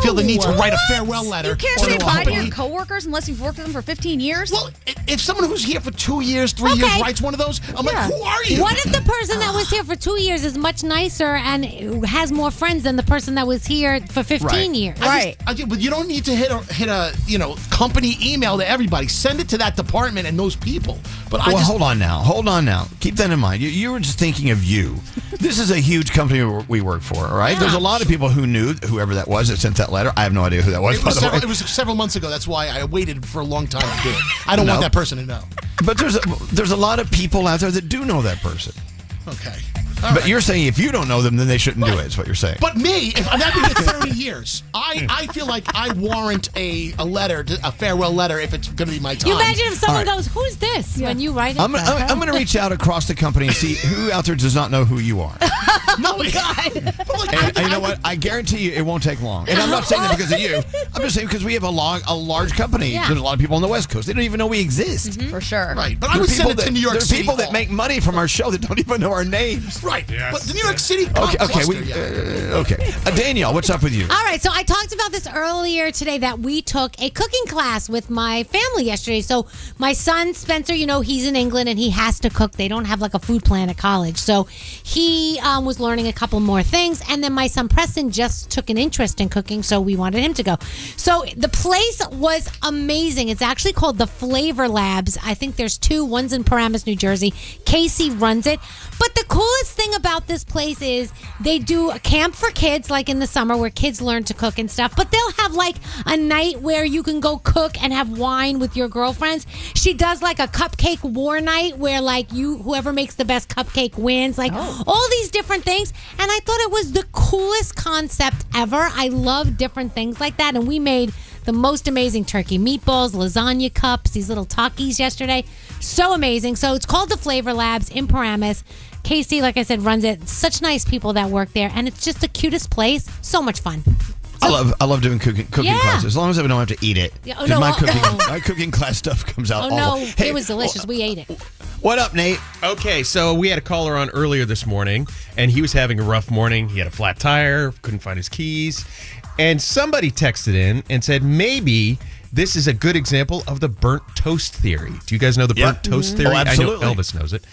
feel the need to write a farewell letter. You can't to say a bye to company. your coworkers unless you've worked with them for 15 years. Well, if someone who's here for 2 years, 3 years writes one of those, I'm like, who are you? What if the person that was here for 2 years is much nicer and has more friends than the person that was here for 15 years? But you don't need to hit a company email to everybody. Send it to that department and those people. But hold on now. Keep that in mind. You were just thinking of you. This is a huge company we work for, all right? Yeah. There's a lot of people who knew whoever that was that sent that letter. I have no idea who that was, It was several months ago. That's why I waited for a long time to do it. I don't want that person to know. But there's a lot of people out there that do know that person. Okay. But you're saying if you don't know them, then they shouldn't do it, is what you're saying. But me, if I've been here 30 years, I feel like I warrant a letter, a farewell letter, if it's going to be my time. You imagine if someone All right. goes, "Who's this?" when you write it. I'm going to reach out across the company and see who out there does not know who you are. No, God. And you know what? I guarantee you it won't take long. And I'm not saying that because of you. I'm just saying because we have a large company. Yeah. There's a lot of people on the West Coast. They don't even know we exist. For sure. Right. But I would send it to New York There are City people Hall. that make money from our show that don't even know our names. Right. Yes. But the New York City Okay. Danielle, what's up with you? All right, so I talked about this earlier today that we took a cooking class with my family yesterday. So my son Spencer, he's in England and he has to cook. They don't have like a food plan at college. So he was learning a couple more things. And then my son Preston just took an interest in cooking, so we wanted him to go. So the place was amazing. It's actually called the Flavor Labs. I think there's two. One's in Paramus, New Jersey. Casey runs it. But the coolest thing about this place is they do a camp for kids, like in the summer, where kids learn to cook and stuff. But they'll have like a night where you can go cook and have wine with your girlfriends. She does like a cupcake war night where like whoever makes the best cupcake wins. Like all these different things. And I thought it was the coolest concept ever. I love different things like that. And we made the most amazing turkey meatballs, lasagna cups, these little Takis yesterday. So amazing. So it's called the Flavor Labs in Paramus. Casey, like I said, runs it. Such nice people that work there, and it's just the cutest place. So much fun. I love doing cooking classes, as long as I don't have to eat it. Yeah, no, my cooking class stuff comes out awful. Hey, it was delicious. We ate it. What up, Nate? Okay, so we had a caller on earlier this morning, and he was having a rough morning. He had a flat tire, couldn't find his keys, and somebody texted in and said maybe this is a good example of the burnt toast theory. Do you guys know the burnt toast theory? Oh, absolutely. I know Elvis knows it.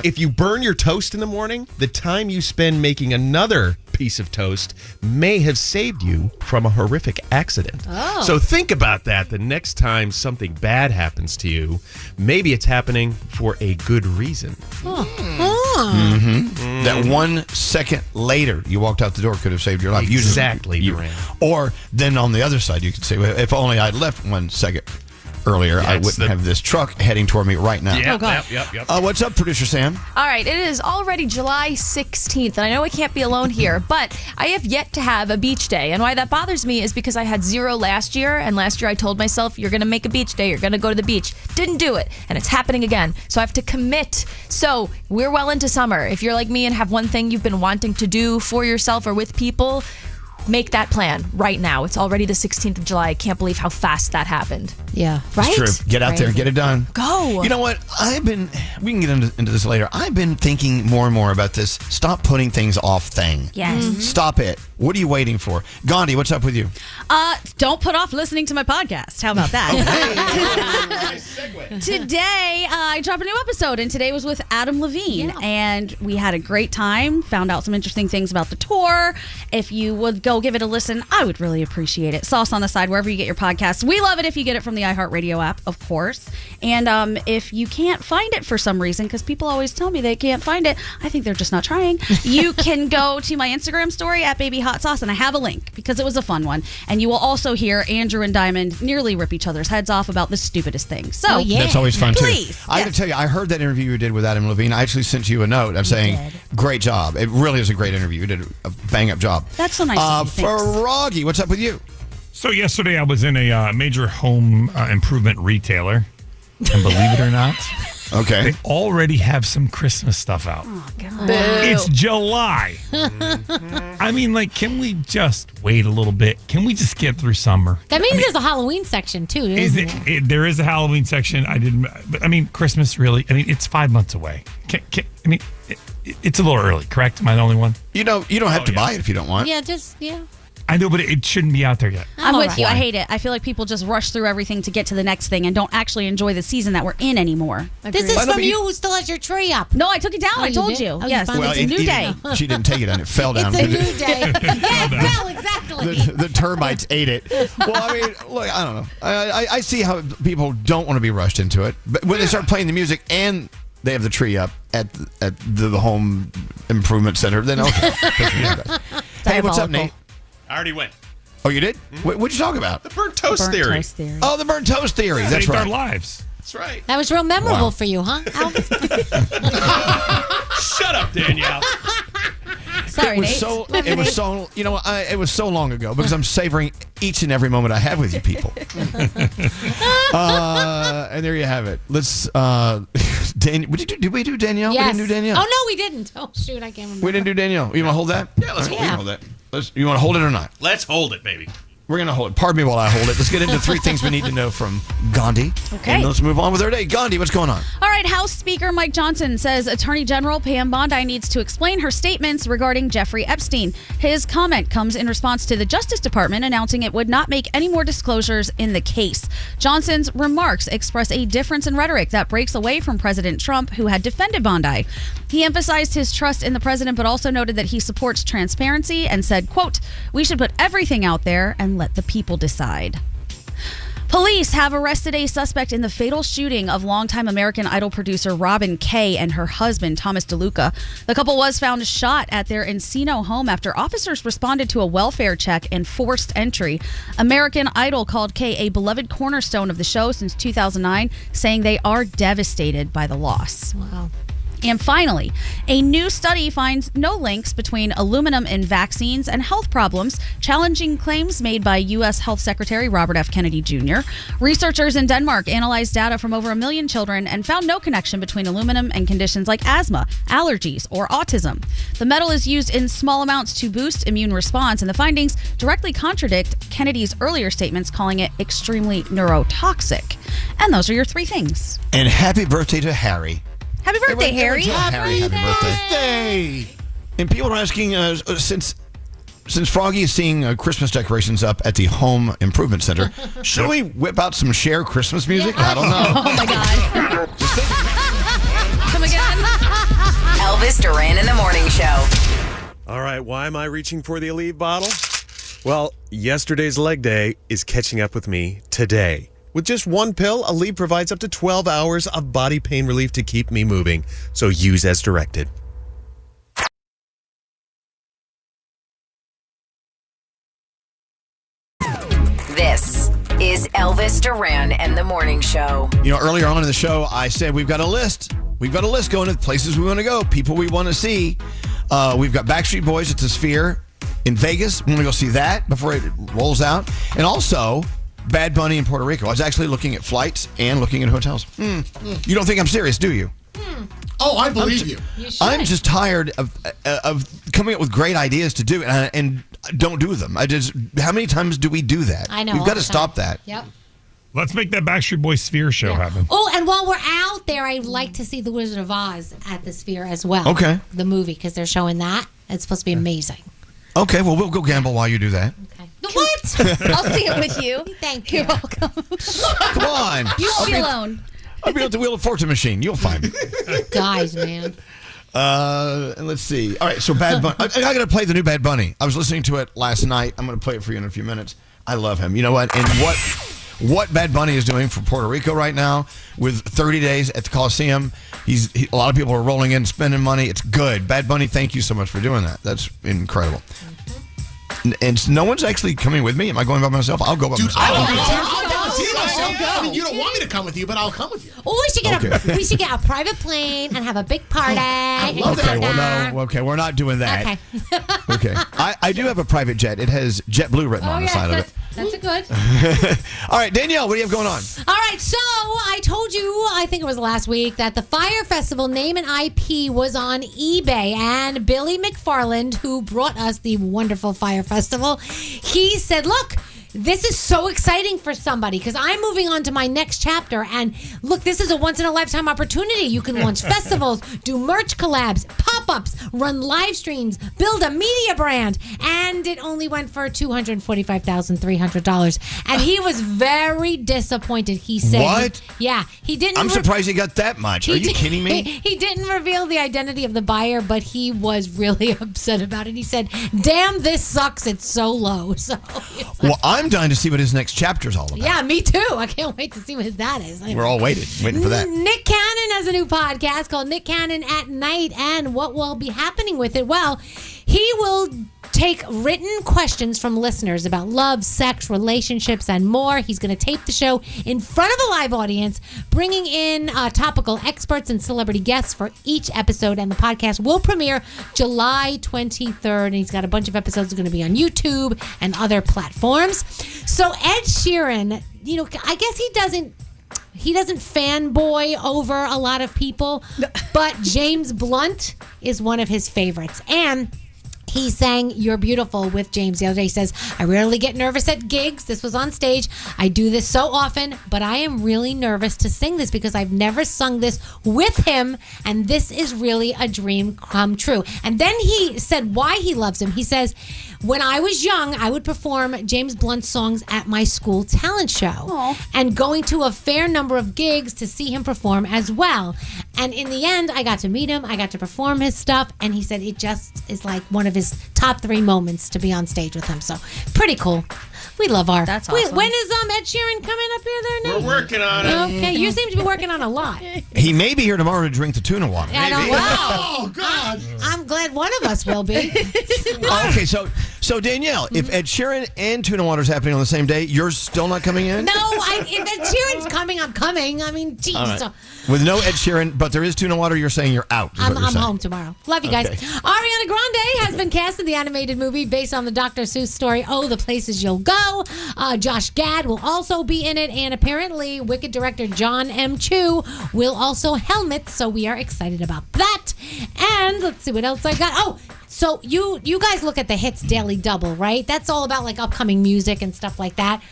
If you burn your toast in the morning, the time you spend making another piece of toast may have saved you from a horrific accident. Oh. So think about that the next time something bad happens to you. Maybe it's happening for a good reason. That 1 second later you walked out the door could have saved your life. Exactly, Duran. Or then on the other side, you could say, well, if only I'd left 1 second earlier, I wouldn't have this truck heading toward me right now. Yep. What's up, Producer Sam? All right, it is already July 16th, and I know I can't be alone here, but I have yet to have a beach day. And why that bothers me is because I had 0 last year, and last year I told myself, you're going to make a beach day, you're going to go to the beach. Didn't do it, and it's happening again. So I have to commit. So we're well into summer. If you're like me and have one thing you've been wanting to do for yourself or with people, make that plan right now. It's already the 16th of July. I can't believe how fast that happened. Yeah. Right? It's true. Get out there and get it done. Go. You know what? We can get into this later. I've been thinking more and more about this stop putting things off thing. Yes. Stop it. What are you waiting for? Gandhi, what's up with you? Don't put off listening to my podcast. How about that? Today, I dropped a new episode, and today was with Adam Levine, and we had a great time, found out some interesting things about the tour. If you would go give it a listen, I would really appreciate it. Sauce on the side, wherever you get your podcasts. We love it if you get it from the iHeartRadio app, of course. And if you can't find it for some reason, because people always tell me they can't find it, I think they're just not trying. You can go to my Instagram story at Baby Hot Sauce, and I have a link because it was a fun one. And you will also hear Andrew and Diamond nearly rip each other's heads off about the stupidest things. So that's always fun too. Please, I got to tell you, I heard that interview you did with Adam Levine. I actually sent you a note. I'm saying, great job. It really is a great interview. You did a bang up job. That's so nice of you. Froggy, what's up with you? So yesterday I was in a major home improvement retailer, and believe it or not, they already have some Christmas stuff out. Oh, God. It's July. I mean, like, can we just wait a little bit? Can we just get through summer? That means there's a Halloween section too, isn't it? There is a Halloween section. But I mean, Christmas really. I mean, it's 5 months away. It's a little early. Correct? Am I the only one? You don't have to buy it if you don't want. Yeah, I know, but it shouldn't be out there yet. I'm with you. I hate it. I feel like people just rush through everything to get to the next thing and don't actually enjoy the season that we're in anymore. This is from you who still has your tree up. No, I took it down. I told you. Yes, it's a new day. She didn't take it down. It fell down. It's a new day. Yeah, it fell, exactly. The termites ate it. Well, I mean, look, I don't know. I see how people don't want to be rushed into it. But when they start playing the music and they have the tree up at the home improvement center, then okay. Hey, what's up, Nate? I already went. Oh, you did? What'd you talk about? The burnt toast theory. Oh, the burnt toast theory. That's right. Saved our lives. That's right. That was real memorable for you, huh, Elvis? Shut up, Danielle. Sorry, Nate. It was so. You know, it was so long ago because I'm savoring each and every moment I have with you people. And there you have it. Let's. Did we do Danielle? Yes. We didn't do Danielle. Oh no, we didn't. Oh shoot, I can't remember. We didn't do Danielle. You want to hold that? Yeah, let's hold it. Hold that. You want to hold it or not? Let's hold it, baby. We're going to hold it. Pardon me while I hold it. Let's get into 3 things we need to know from Gandhi. Okay. And let's move on with our day. Gandhi, what's going on? All right, House Speaker Mike Johnson says Attorney General Pam Bondi needs to explain her statements regarding Jeffrey Epstein. His comment comes in response to the Justice Department announcing it would not make any more disclosures in the case. Johnson's remarks express a difference in rhetoric that breaks away from President Trump, who had defended Bondi. He emphasized his trust in the president, but also noted that he supports transparency and said, quote, "We should put everything out there and let the people decide." Police have arrested a suspect in the fatal shooting of longtime American Idol producer Robin Kay and her husband, Thomas DeLuca. The couple was found shot at their Encino home after officers responded to a welfare check and forced entry. American Idol called Kay a beloved cornerstone of the show since 2009, saying they are devastated by the loss. Wow. And finally, a new study finds no links between aluminum in vaccines and health problems, challenging claims made by U.S. Health Secretary Robert F. Kennedy Jr. Researchers in Denmark analyzed data from over 1 million children and found no connection between aluminum and conditions like asthma, allergies, or autism. The metal is used in small amounts to boost immune response, and the findings directly contradict Kennedy's earlier statements, calling it extremely neurotoxic. And those are your 3 things. And happy birthday to Harry. Happy birthday, Harry. Happy birthday. And people are asking, since Froggy is seeing Christmas decorations up at the Home Improvement Center, should we whip out some Cher Christmas music? Yeah. I don't know. Oh, my God. Come again. Elvis Duran in the Morning Show. All right, why am I reaching for the Aleve bottle? Well, yesterday's leg day is catching up with me today. With just one pill, Aleve provides up to 12 hours of body pain relief to keep me moving. So use as directed. This is Elvis Duran and the Morning Show. You know, earlier on in the show, I said we've got a list. We've got a list going to places we want to go, people we want to see. We've got Backstreet Boys at the Sphere in Vegas. We want to go see that before it rolls out. And also Bad Bunny in Puerto Rico. I was actually looking at flights and looking at hotels. You don't think I'm serious, do you? Oh, I believe you. I'm just tired of coming up with great ideas to do and don't do them. How many times do we do that? I know. We've got to stop that. Yep. Let's make that Backstreet Boys Sphere show happen. Oh, and while we're out there, I'd like to see The Wizard of Oz at the Sphere as well. Okay. The movie, because they're showing that. It's supposed to be amazing. Okay, well, we'll go gamble while you do that. What? I'll see it with you. Thank you. You're welcome. Come on. You won't be alone. I'll be at the Wheel of Fortune machine. You'll find me. Guys, man. And let's see. All right, so Bad Bunny. I got to play the new Bad Bunny. I was listening to it last night. I'm going to play it for you in a few minutes. I love him. You know what? And what Bad Bunny is doing for Puerto Rico right now with 30 days at the Coliseum, a lot of people are rolling in, spending money. It's good. Bad Bunny, thank you so much for doing that. That's incredible. And no one's actually coming with me. Am I going by myself? I'll go by myself. I'll guarantee myself. I mean, you don't want me to come with you, but I'll come with you. Oh, we should get a private plane and have a big party. I love that. Okay, well, no. Okay, we're not doing that. Okay. I do have a private jet. It has JetBlue written on the side of it. That's a good. All right, Danielle, what do you have going on? All right, so I told you, I think it was last week, that the Fire Festival name and IP was on eBay. And Billy McFarland, who brought us the wonderful Fire Festival, he said, look, this is so exciting for somebody because I'm moving on to my next chapter. And look, this is a once-in-a-lifetime opportunity. You can launch festivals, do merch collabs, pop-ups, run live streams, build a media brand. And it only went for $245,300. And he was very disappointed. He said, What? Yeah, he didn't. I'm surprised he got that much. Are you kidding me? He didn't reveal the identity of the buyer, but he was really upset about it. He said, damn, this sucks. It's so low. So, Well, I'm dying to see what his next chapter is all about. yeah, me too. I can't wait to see what that is. We're all waiting for that. Nick Cannon has a new podcast called Nick Cannon at Night, and what will be happening with it? Well, he will take written questions from listeners about love, sex, relationships, and more. He's going to tape the show in front of a live audience, bringing in topical experts and celebrity guests for each episode. And the podcast will premiere July 23rd. And he's got a bunch of episodes going to be on YouTube and other platforms. So Ed Sheeran, you know, I guess he doesn't fanboy over a lot of people, but James Blunt is one of his favorites. And He sang You're Beautiful with James the other day. He says, I rarely get nervous at gigs. This was on stage. I do this so often, but I am really nervous to sing this because I've never sung this with him, and this is really a dream come true. And then he said why he loves him. He says, when I was young, I would perform James Blunt songs at my school talent show and going to a fair number of gigs to see him perform as well. And in the end, I got to meet him. I got to perform his stuff. And he said it just is like one of his top 3 moments to be on stage with him. So pretty cool. We love art. That's awesome. Wait, when is Ed Sheeran coming up here there, Nate? We're working on it. Okay, you seem to be working on a lot. He may be here tomorrow to drink the tuna water. I don't know. Oh, God. I'm glad one of us will be. Okay, so Danielle, if Ed Sheeran and tuna water is happening on the same day, you're still not coming in? No, if Ed Sheeran's coming, I'm coming. I mean, geez. All right. So, With no Ed Sheeran, but there is tuna water, you're saying you're out. I'm home tomorrow. Love you guys. Okay. Ariana Grande has been cast in the animated movie based on the Dr. Seuss story, Oh, the Places You'll Go. Josh Gad will also be in it, and apparently Wicked director John M. Chu will also helmet, so we are excited about that. And let's see what else I got. Oh, so you guys look at the Hits Daily Double, right? That's all about like upcoming music and stuff like that.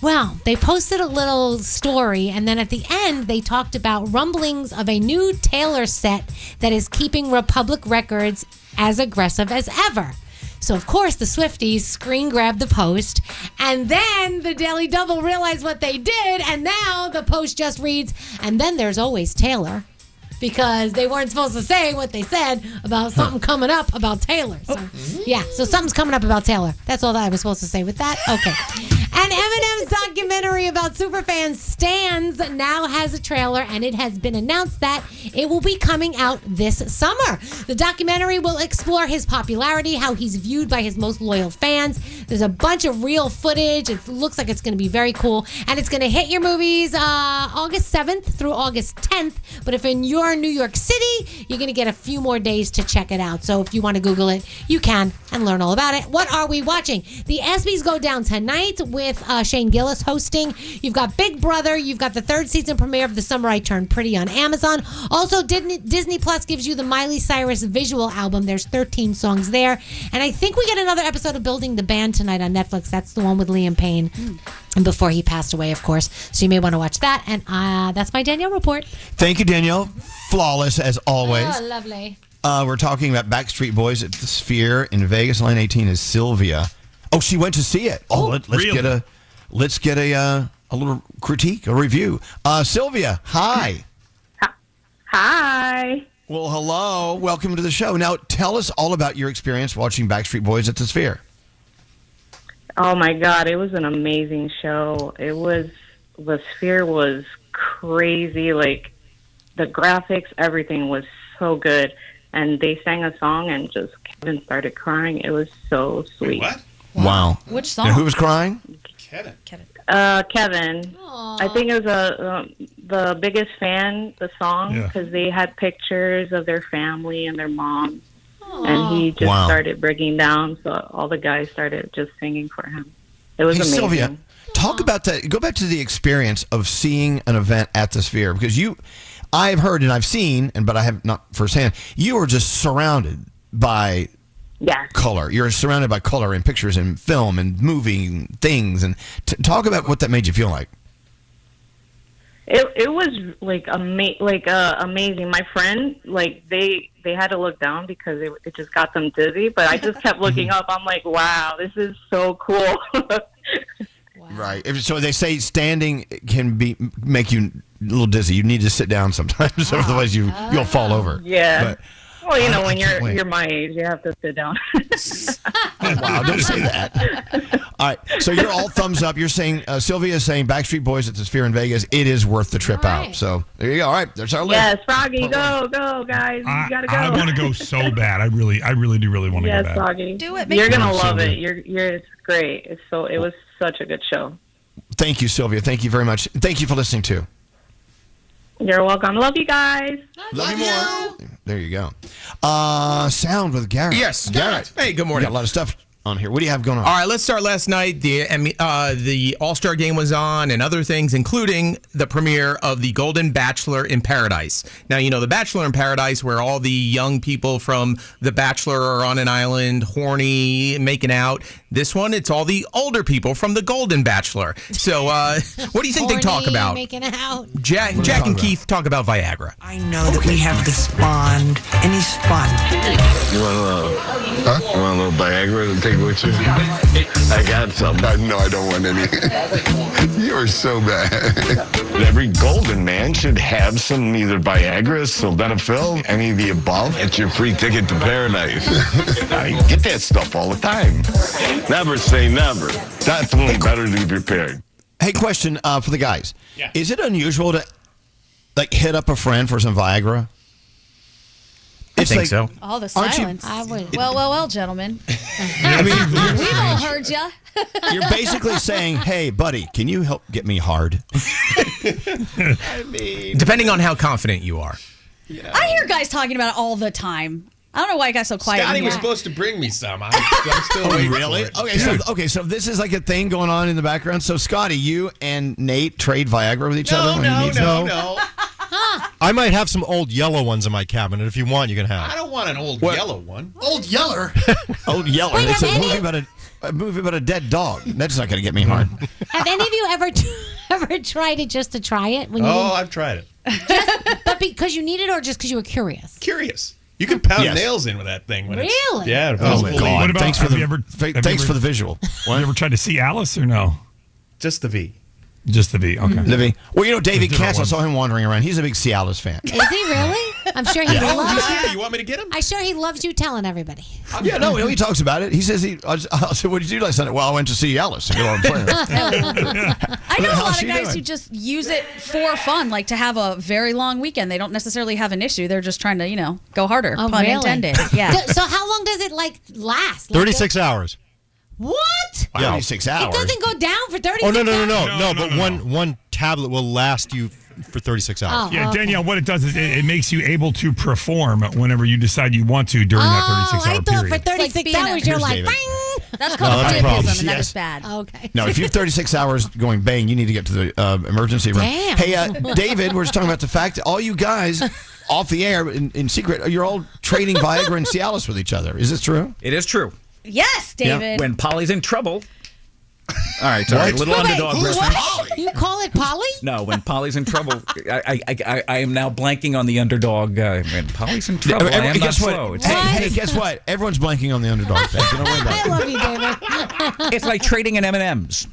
Well, they posted a little story, and then at the end, they talked about rumblings of a new Taylor set that is keeping Republic Records as aggressive as ever. So, of course, the Swifties screen grabbed the post, and then the Daily Double realized what they did, and now the post just reads, and then there's always Taylor. Because they weren't supposed to say what they said about something coming up about Taylor. So, yeah, so something's coming up about Taylor. That's all that I was supposed to say with that. Okay. And Eminem's documentary about superfans Stans now has a trailer, and it has been announced that it will be coming out this summer. The documentary will explore his popularity, how he's viewed by his most loyal fans. There's a bunch of real footage. It looks like it's going to be very cool. And it's going to hit your movies August 7th through August 10th. But if you're in New York City, you're going to get a few more days to check it out. So if you want to Google it, you can and learn all about it. What are we watching? The ESPYs go down tonight with Shane Gillis hosting. You've got Big Brother. You've got the 3rd season premiere of The Summer I Turned Pretty on Amazon. Also, Disney Plus gives you the Miley Cyrus visual album. There's 13 songs there. And I think we get another episode of Building the Band tonight on Netflix. That's the one with Liam Payne. And before he passed away, of course. So you may want to watch that. And that's my Danielle report. Thank you, Danielle. Flawless as always. Oh, lovely. We're talking about Backstreet Boys at the Sphere in Vegas. Line 18 is Sylvia. Oh, she went to see it. Oh, let's get a little critique, a review. Sylvia, hi. Hi. Well, hello. Welcome to the show. Now, tell us all about your experience watching Backstreet Boys at the Sphere. Oh my God, it was an amazing show. The Sphere was crazy. Like the graphics, everything was so good. And they sang a song and just Kevin started crying. It was so sweet. What? Wow. Which song? And who was crying? Kevin. Kevin. I think it was the biggest fan, the song, because they had pictures of their family and their mom. And he just started breaking down, so all the guys started just singing for him. It was amazing. Sylvia, talk about that. Go back to the experience of seeing an event at the Sphere, because I've heard and I've seen, but I have not firsthand, you are just surrounded by color. You're surrounded by color and pictures and film and moving things. And talk about what that made you feel like. It was like amazing. My friend, like they had to look down because it just got them dizzy. But I just kept looking up. I'm like, wow, this is so cool. Right. So they say standing can make you a little dizzy. You need to sit down sometimes, otherwise you'll fall over. Yeah. But, well, when you're my age, you have to sit down. Oh, wow, don't say that. All right, so you're all thumbs up. You're saying, Sylvia is saying Backstreet Boys at the Sphere in Vegas, it is worth the trip out. So there you go. All right, there's our list. Yes, Froggy, go, guys. You got to go. I want to go so bad. I really do really want to go bad. Yes, Froggy. Do it. You're going to love it. It's great. It was such a good show. Thank you, Sylvia. Thank you very much. Thank you for listening, too. You're welcome. Love you guys. Love you more. There you go. Sound with Garrett. Yes, Garrett. Hey, good morning. You got a lot of stuff on here? What do you have going on? All right, let's start last night. The All-Star game was on and other things, including the premiere of The Golden Bachelor in Paradise. Now, you know, The Bachelor in Paradise, where all the young people from The Bachelor are on an island, horny, making out. This one, it's all the older people from The Golden Bachelor. So, what do you think they talk about? Making out. Jack and Keith talk about Viagra. I know that we have this bond, and he's fun. You want a little Viagra to take with you? I got some. No, I don't want any. You are so bad. Every golden man should have some either Viagra, sildenafil, any of the above. It's your free ticket to paradise. I get that stuff all the time. Never say never. Definitely better to be prepared. Hey, question for the guys. Yeah. Is it unusual to hit up a friend for some Viagra? I think so. All the silence. I would. Well, gentlemen. I mean, We've all heard ya. you're basically saying, "Hey, buddy, can you help get me hard?" I mean, depending on how confident you are. I hear guys talking about it all the time. I don't know why it got so quiet. Scotty in was here. supposed to bring me some. I'm still waiting really? for it. Okay, so this is like a thing going on in the background. So, Scotty, you and Nate trade Viagra with each other when you need some? No. I might have some old yellow ones in my cabinet. If you want, you can have. I don't want an old yellow one. Old Yeller. Old Yeller. Wait, It's have a movie about a dead dog. That's not going to get me hard. Have any of you ever tried it just to try it? When I've tried it. But because you need it, or just because you were curious? Curious. You can pound nails in with that thing. When Really? Yeah. Oh, my God. What about, Thanks for have you ever, the visual. Have you ever tried to see Alice or no? Just the V. Just the V. Okay. The V. Well, you know, David Different Katz, I ones. saw him wandering around. He's a big Cialis fan. Is he really? I'm sure he loves. You want me to get him? I'm sure he loves you telling everybody. Yeah, no, he talks about it. He says I said, what did you do last night? Well, I went to see Alice. I go, I'm playing. I know a How's lot she of guys doing? who just use it for fun, like to have a very long weekend. They don't necessarily have an issue. They're just trying to, go harder. Oh, Pun really? intended. Yeah. So how long does it last? 36 hours. What? 36 hours. It doesn't go down for 36 Oh, hours. no. But one tablet will last you for 36 hours. Yeah, Danielle, what it does is it makes you able to perform whenever you decide you want to during that 36-hour I thought period. for 36 hours you're like, David. bang. That's called that's a priapism, problem. and that Yes. is bad. Okay. No, if you have 36 hours going bang, you need to get to the emergency room. Damn. Hey, David, we're just talking about the fact that all you guys off the air in secret, you're all trading Viagra and Cialis with each other. Is this true? It is true. Yes, David. When Polly's in trouble. All right, sorry. What? Little Wait, underdog who's wrestling. Polly? You call it Polly? No, when Polly's in trouble, I am now blanking on the underdog. When Polly's in trouble, I am not guess what? slow. Hey, guess what? Everyone's blanking on the underdog thing. Don't worry about I it. love you, David. It's like trading in M&Ms.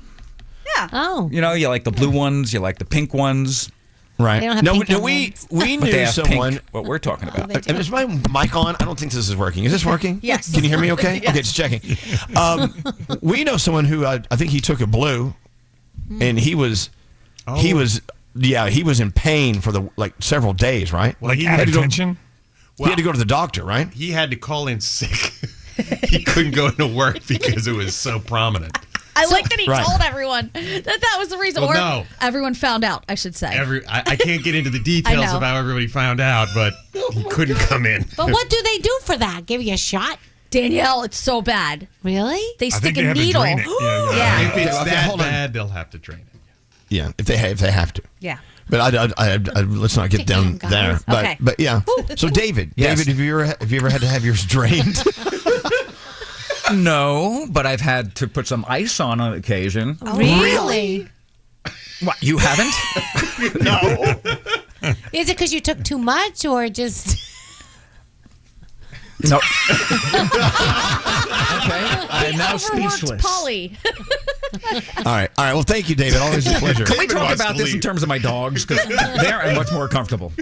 Yeah. Oh. You know, you like the blue ones, you like the pink ones. Right. They don't have No, pink no, M&Ms. we But they knew have someone. pink, what we're talking about. Is my mic on? I don't think this is working. Is this working? Yes. Can you hear me okay? Yes. Okay, just checking. We know someone who I think he took a blue, and he was in pain for several days, right? Like he had to go- attention? He had to go to the doctor, right? He had to call in sick. He couldn't go into work because it was so prominent. I like that he Right. told everyone that was the reason. Well, or no. everyone found out, I should say. I can't get into the details know. of how everybody found out, but he couldn't come in. But what do they do for that? Give you a shot? Danielle, it's so bad. Really? They stick think they a have to needle. drain it. Yeah. Yeah. If it's Okay, that hold on. bad, they'll have to train it. Yeah, if they have to. Yeah. But I let's not get down Damn, there. guys. But Okay. but yeah. So David, Yes. have you ever had to have yours drained? No, but I've had to put some ice on occasion. Really? What, you haven't? No. Is it because you took too much or just... No. Okay. I'm now Overworked speechless. Polly. All right. Well, thank you, David. Always a pleasure. Can we David talk wants about to this in leave. terms of my dogs? Because there I'm much more comfortable.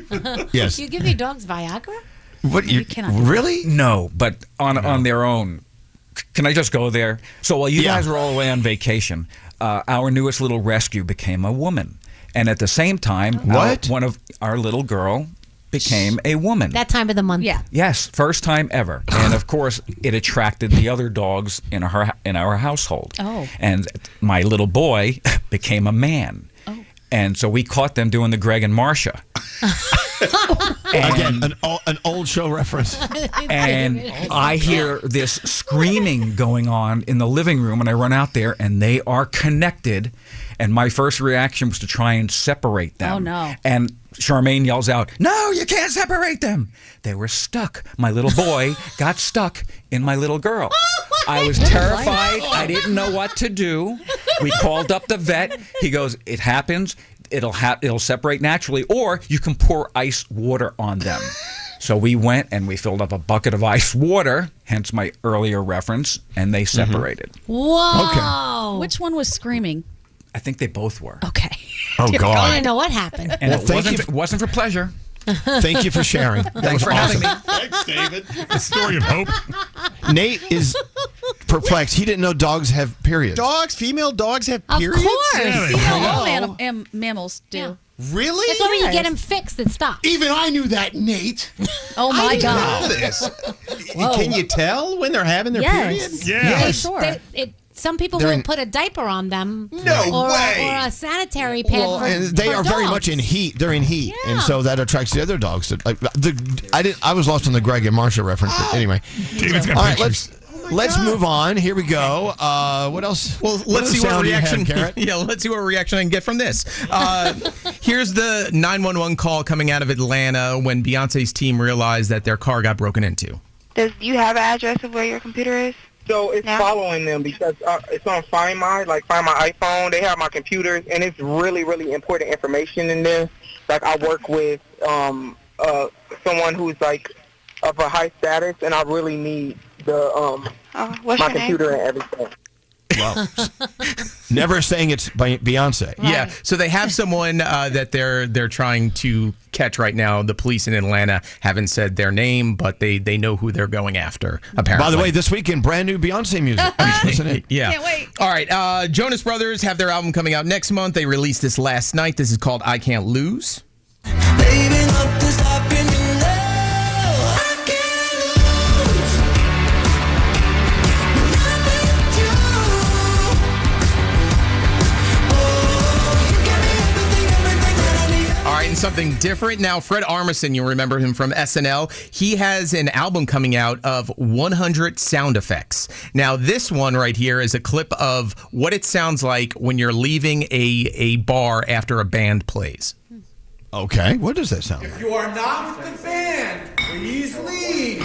Yes. You give your dogs Viagra? What you cannot do really? No, but on their own. Can I just go there? So while you Yeah. guys were all away on vacation, our newest little rescue became a woman. And at the same time, What? one of our little girl became a woman. That time of the month. Yeah. Yes, first time ever. And of course, it attracted the other dogs in our household. Oh. And my little boy became a man. Oh. And so we caught them doing the Greg and Marcia. Again, an old show reference. And I hear this screaming going on in the living room, and I run out there, and they are connected. And my first reaction was to try and separate them. Oh, no. And Charmaine yells out, "No, you can't separate them." They were stuck. My little boy got stuck in my little girl. I was terrified. I didn't know what to do. We called up the vet. He goes, "It happens. It'll separate naturally, or you can pour ice water on them." So we went and we filled up a bucket of ice water, hence my earlier reference, and they separated. Whoa. Okay. Which one was screaming? I think they both were. Okay. Oh, I God. want to know what happened. And Well, it wasn't for pleasure. Thank you for sharing. Thanks for having me. Thanks, David. A story of hope. Nate is perplexed. He didn't know dogs have periods. Female dogs have Of periods? course. All mammals do. Really? That's why when you get them fixed, it stops. Even I knew that, Nate. Oh my I God. know this. Whoa. Can you tell when they're having their Yes. period? Yes. Sure. Some people They're will in- put a diper on them. No or way. Or a sanitary pad Well, for and they for are very dogs. much in heat. They're in heat, Yeah. and so that attracts the other dogs. I was lost on the Greg and Marsha reference, but anyway. David's got All right, pictures. let's move on. Here we go. What else? Well, What let's other see what sound do you have, reaction. Garrett? Yeah, let's see what reaction I can get from this. Here's the 911 call coming out of Atlanta when Beyonce's team realized that their car got broken into. Do you have an address of where your computer is? So it's following them because it's on Find My iPhone. They have my computers, and it's really, really important information in there. Like I work with someone who's like of a high status, and I really need the what's my your name? computer and everything. Well, never saying it's by Beyonce. Yeah, so they have someone that they're trying to catch right now. The police in Atlanta haven't said their name, but they know who they're going after, apparently. By the way, this weekend, brand new Beyonce music. Listen in. Yeah. Can't wait. All right, Jonas Brothers have their album coming out next month. They released this last night. This is called I Can't Lose. And something different. Now, Fred Armisen, you'll remember him from SNL. He has an album coming out of 100 sound effects. Now, this one right here is a clip of what it sounds like when you're leaving a bar after a band plays. Okay, what does that sound like? If you are not with the band, please leave.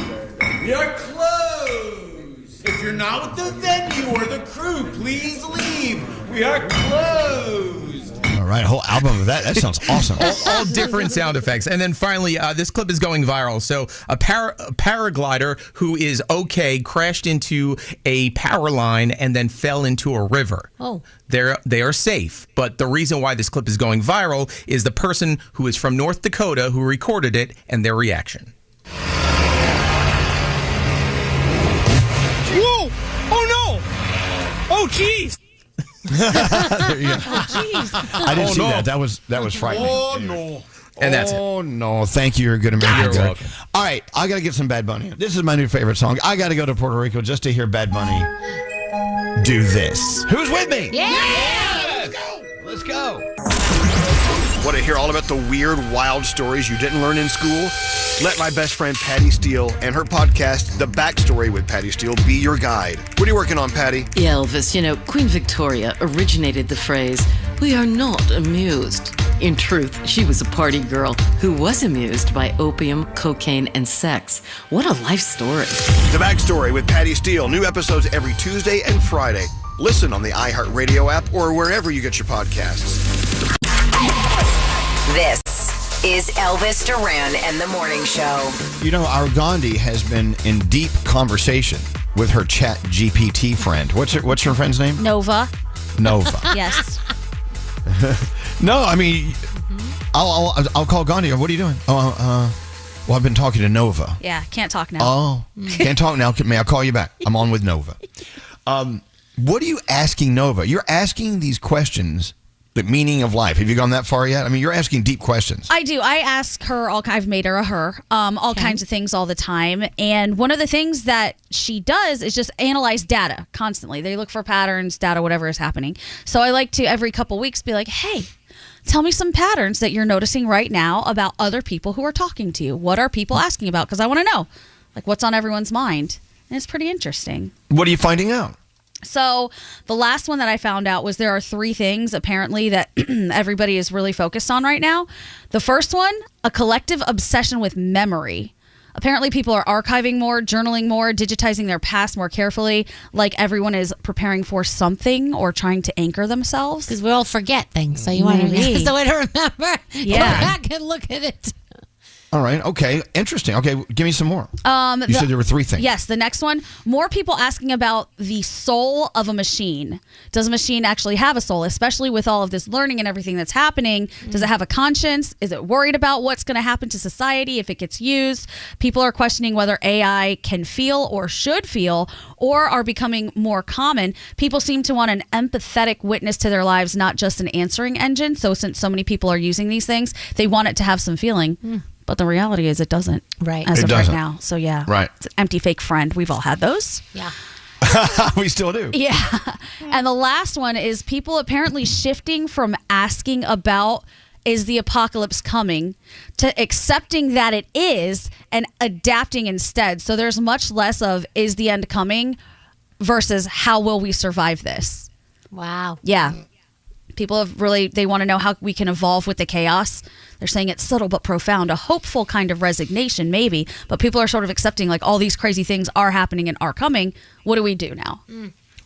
We are closed. If you're not with the venue or the crew, please leave. We are closed. All right, a whole album of that. That sounds awesome. all different sound effects. And then finally, this clip is going viral. So a paraglider who is okay crashed into a power line and then fell into a river. Oh. They are safe. But the reason why this clip is going viral is the person who is from North Dakota who recorded it and their reaction. Whoa! Oh no! Oh jeez! There you go. Oh jeez! I didn't see that. That was frightening. Oh no! And that's it. Oh no! Thank you. You're a good American. You're welcome. All right, I got to get some Bad Bunny. This is my new favorite song. I got to go to Puerto Rico just to hear Bad Bunny do this. Who's with me? Yeah! Let's go. Want to hear all about the weird, wild stories you didn't learn in school? Let my best friend Patty Steele and her podcast, The Backstory with Patty Steele, be your guide. What are you working on, Patty? Yeah, Elvis, Queen Victoria originated the phrase, "We are not amused." In truth, she was a party girl who was amused by opium, cocaine, and sex. What a life story. The Backstory with Patty Steele. New episodes every Tuesday and Friday. Listen on the iHeartRadio app or wherever you get your podcasts. This is Elvis Duran and the Morning Show. Our Gandhi has been in deep conversation with her Chat GPT friend. What's her friend's name? Nova. Nova. Yes. No, I mean, I'll call Gandhi. What are you doing? Well, I've been talking to Nova. Yeah, can't talk now. Oh, can't talk now. May I call you back? I'm on with Nova. What are you asking Nova? You're asking these questions, the meaning of life. Have you gone that far yet? I mean, you're asking deep questions. I do. I ask her I've made her a her, all kinds of things all the time. And one of the things that she does is just analyze data constantly. They look for patterns, data, whatever is happening. So I like to every couple weeks be like, hey, Tell me some patterns that you're noticing right now about other people who are talking to you. What are people asking about? Because I want to know, like, what's on everyone's mind. And it's pretty interesting. What are you finding out? So the last one that I found out was there are 3 things apparently that everybody is really focused on right now. The first one, a collective obsession with memory. Apparently people are archiving more, journaling more, digitizing their past more carefully, like everyone is preparing for something or trying to anchor themselves. Because we all forget things, so you want to that's the way to remember. Yeah. Go back and look at it. All right. Okay. Interesting. Okay. Give me some more. You said there were 3 things. Yes. The next one, more people asking about the soul of a machine. Does a machine actually have a soul, especially with all of this learning and everything that's happening? Does it have a conscience? Is it worried about what's going to happen to society if it gets used? People are questioning whether AI can feel or should feel or are becoming more common. People seem to want an empathetic witness to their lives, not just an answering engine. So since so many people are using these things, they want it to have some feeling. But the reality is it doesn't. Right. As It of doesn't. right now. So yeah. Right. It's an empty fake friend. We've all had those. Yeah. We still do. Yeah. And the last one is people apparently shifting from asking about is the apocalypse coming to accepting that it is and adapting instead. So there's much less of is the end coming versus how will we survive this? Wow. Yeah. People have really, they want to know how we can evolve with the chaos. They're saying it's subtle but profound, a hopeful kind of resignation maybe, but people are sort of accepting like all these crazy things are happening and are coming. What do we do now?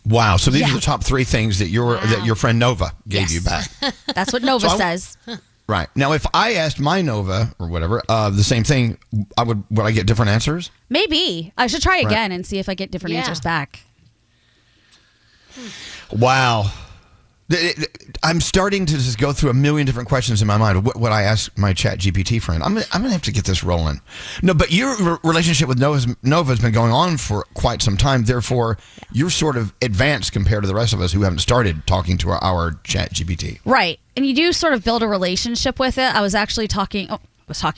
Wow. So these are the top 3 things that your friend Nova gave you back. That's what Nova says. Right. Now, if I asked my Nova or whatever the same thing, would I get different answers? Maybe. I should try again and see if I get different answers back. Wow. I'm starting to just go through a million different questions in my mind. What I asked my Chat GPT friend, I'm gonna have to get this rolling. No, but your relationship with Nova has been going on for quite some time. Therefore, you're sort of advanced compared to the rest of us who haven't started talking to our Chat GPT. Right. And you do sort of build a relationship with it. I was actually talking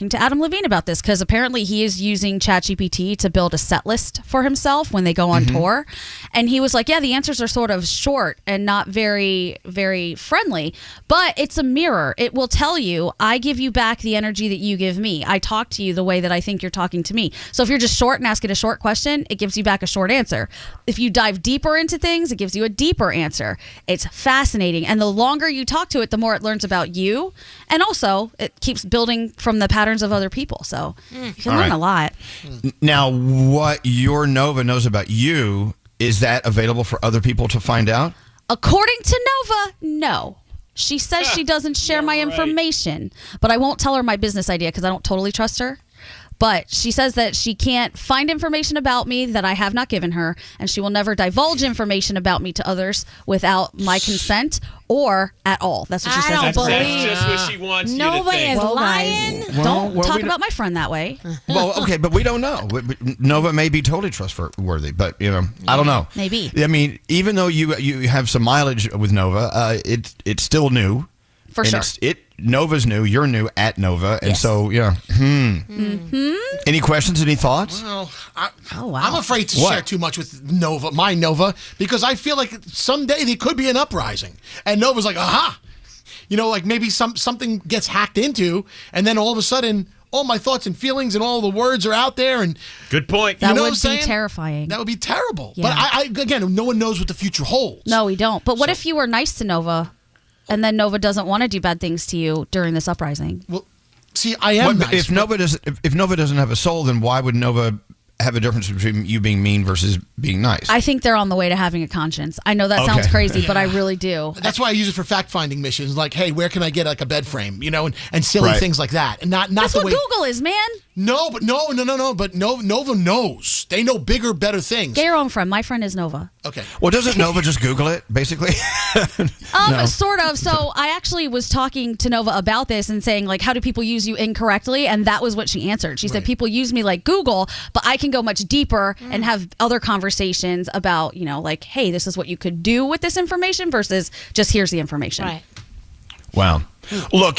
to Adam Levine about this because apparently he is using ChatGPT to build a set list for himself when they go on tour. And he was like, yeah, the answers are sort of short and not very, very friendly, but it's a mirror. It will tell you, I give you back the energy that you give me. I talk to you the way that I think you're talking to me. So if you're just short and asking a short question, it gives you back a short answer. If you dive deeper into things, it gives you a deeper answer. It's fascinating. And the longer you talk to it, the more it learns about you. And also, it keeps building from the patterns of other people. So you can learn a lot. Now, what your Nova knows about you, is that available for other people to find out? According to Nova, no. She says she doesn't share my information, but I won't tell her my business idea because I don't totally trust her. But she says that she can't find information about me that I have not given her, and she will never divulge information about me to others without my consent or at all. That's what she says. That's just what she wants Nova you to think. is lying. Don't talk about my friend that way. Well, okay, but we don't know. Nova may be totally trustworthy, but I don't know. Maybe. I mean, even though you have some mileage with Nova, it's still new. For sure. Nova's new. You're new at Nova, and so Any questions? Any thoughts? Well, I'm afraid to share too much with my Nova, because I feel like someday there could be an uprising, and Nova's like, aha, like maybe something gets hacked into, and then all of a sudden, all my thoughts and feelings and all the words are out there. And good point. That would be terrifying. That would be terrible. Yeah. But again, no one knows what the future holds. No, we don't. But what if you were nice to Nova? And then Nova doesn't want to do bad things to you during this uprising. Well, see, I am nice. If Nova doesn't have a soul, then why would Nova have a difference between you being mean versus being nice? I think they're on the way to having a conscience. I know that sounds crazy, but I really do. That's why I use it for fact-finding missions. Like, hey, where can I get like a bed frame? And silly things like that. And not That's the what way Google is, man. No. But Nova knows. They know bigger, better things. Get your own friend. My friend is Nova. Okay. Well, doesn't Nova just Google it, basically? No. Sort of. So I actually was talking to Nova about this and saying, like, how do people use you incorrectly? And that was what she answered. She said, people use me like Google, but I can go much deeper and have other conversations about, like, hey, this is what you could do with this information versus just here's the information. Right. Wow. Look,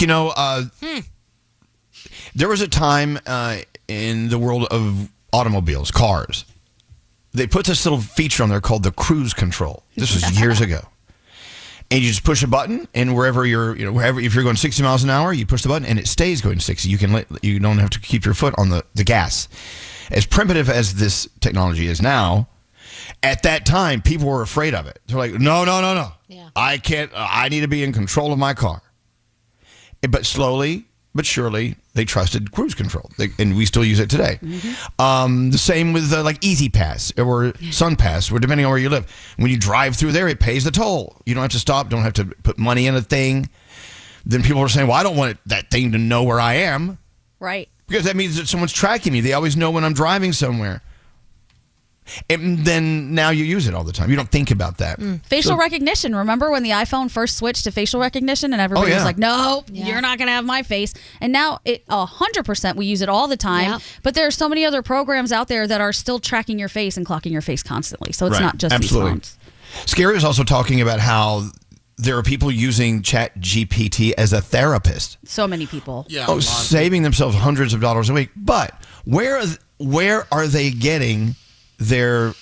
there was a time in the world of automobiles, cars. They put this little feature on there called the cruise control. This was years ago. and you just push a button, and wherever if you're going 60 miles an hour, you push the button, and it stays going 60. You don't have to keep your foot on the gas. As primitive as this technology is now, at that time, people were afraid of it. They're like, no. Yeah. I can't. I need to be in control of my car. But slowly but surely, they trusted cruise control, and we still use it today. Mm-hmm. The same with like Easy Pass or Sun Pass, where depending on where you live, when you drive through there, it pays the toll. You don't have to stop, don't have to put money in a thing. Then people are saying, well, I don't want that thing to know where I am. Right. Because that means that someone's tracking me. They always know when I'm driving somewhere. And then now you use it all the time. You don't think about that. Facial recognition. Remember when the iPhone first switched to facial recognition and everybody was like, nope, you're not going to have my face. And now 100% we use it all the time. Yep. But there are so many other programs out there that are still tracking your face and clocking your face constantly. So it's not just these phones. Scary was also talking about how there are people using ChatGPT as a therapist. So many people. Yeah, saving themselves hundreds of dollars a week. But where are they getting their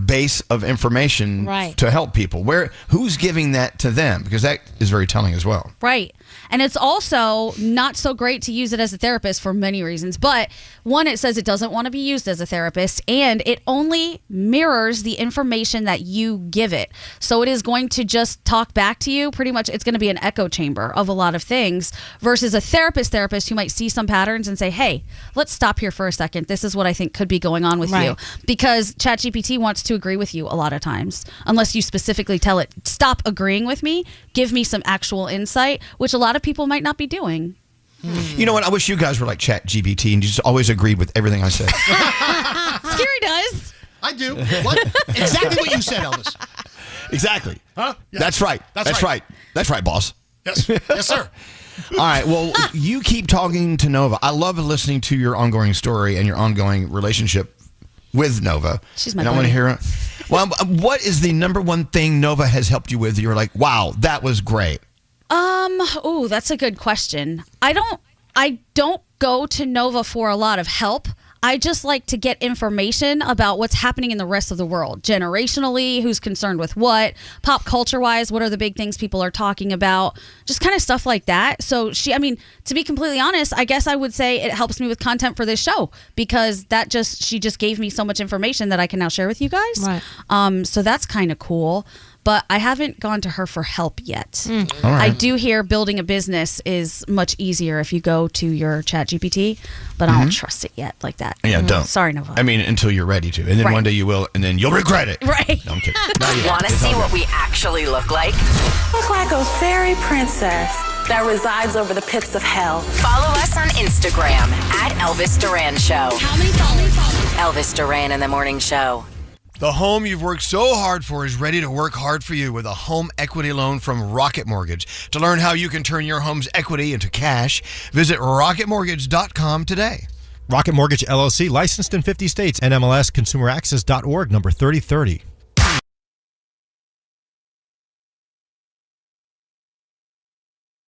base of information to help people? Who's giving that to them? Because that is very telling as well. Right. And it's also not so great to use it as a therapist for many reasons. But one, it says it doesn't want to be used as a therapist, and it only mirrors the information that you give it. So it is going to just talk back to you. Pretty much it's going to be an echo chamber of a lot of things versus a therapist who might see some patterns and say, hey, let's stop here for a second. This is what I think could be going on with you. Because ChatGPT wants to agree with you a lot of times, unless you specifically tell it, stop agreeing with me, give me some actual insight, which a lot of people might not be doing. You know what? I wish you guys were like ChatGPT and you just always agreed with everything I said. Scary does. I do. What? Exactly what you said, Elvis. Exactly. Huh? Yeah. That's right. That's right. That's right, boss. Yes. Yes, sir. All right. Well, you keep talking to Nova. I love listening to your ongoing story and your ongoing relationship with Nova. She's my and I want to hear it. Well, what is the number one thing Nova has helped you with? You're like, wow, that was great. Oh, that's a good question. I don't go to Nova for a lot of help. I just like to get information about what's happening in the rest of the world. Generationally, who's concerned with what, pop culture-wise, what are the big things people are talking about, just kind of stuff like that. So to be completely honest, I guess I would say it helps me with content for this show because she just gave me so much information that I can now share with you guys. Right. So that's kind of cool. But I haven't gone to her for help yet. All right. I do hear building a business is much easier if you go to your ChatGPT, but I don't trust it yet like that. Yeah, don't. Sorry, Nova. I mean, until you're ready to. And then one day you will, and then you'll regret it. Right. No, I'm kidding. Want to see what we actually look like? Look like a fairy princess that resides over the pits of hell. Follow us on Instagram at Elvis Duran Show. How many followers? Elvis Duran in the Morning Show. The home you've worked so hard for is ready to work hard for you with a home equity loan from Rocket Mortgage. To learn how you can turn your home's equity into cash, visit rocketmortgage.com today. Rocket Mortgage LLC, licensed in 50 states, NMLS consumeraccess.org, number 3030.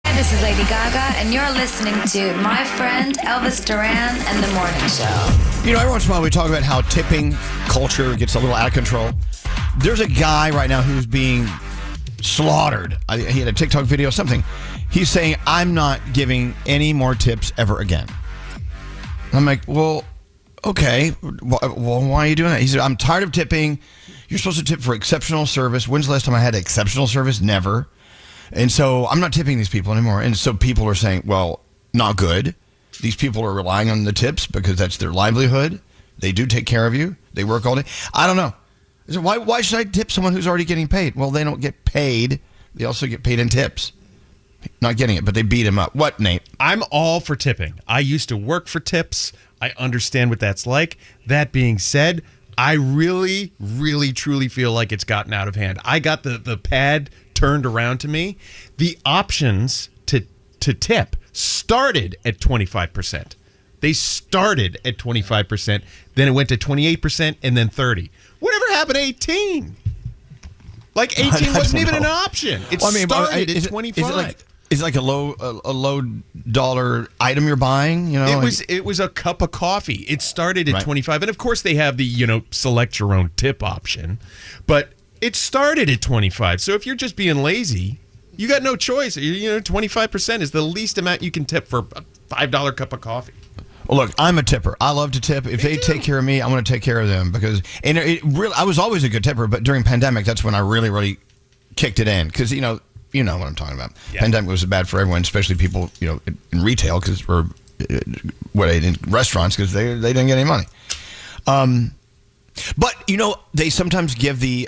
This is Lady Gaga, and you're listening to my friend Elvis Duran and the Morning Show. You know, every once in a while we talk about how tipping culture gets a little out of control. There's a guy right now who's being slaughtered. He had a TikTok video, something. He's saying, I'm not giving any more tips ever again. I'm like, well, okay. Well, why are you doing that? He said, I'm tired of tipping. You're supposed to tip for exceptional service. When's the last time I had exceptional service? Never. And so I'm not tipping these people anymore. And so people are saying, well, not good. These people are relying on the tips because that's their livelihood. They do take care of you. They work all day. I don't know. So why should I tip someone who's already getting paid? Well, they don't get paid. They also get paid in tips. Not getting it, but they beat him up. What, Nate? I'm all for tipping. I used to work for tips. I understand what that's like. That being said, I really, really, truly feel like it's gotten out of hand. I got the pad turned around to me. The options to tip started at 25%. They started at 25%. Then it went to 28% and then 30%. Whatever happened to 18%? Like 18 wasn't even an option. It started at 25%. Is it like a low dollar item you're buying? You know, it was a cup of coffee. It started at 25, and of course they have the select your own tip option. But It started at 25. So if you're just being lazy, you got no choice. 25% is the least amount you can tip for a $5 cup of coffee. Well, look, I'm a tipper. I love to tip. If they take care of me, I'm going to take care of them I was always a good tipper, but during pandemic, that's when I really, really kicked it in because you know what I'm talking about. Yeah. Pandemic was bad for everyone, especially people in retail in restaurants because they didn't get any money. But they sometimes give the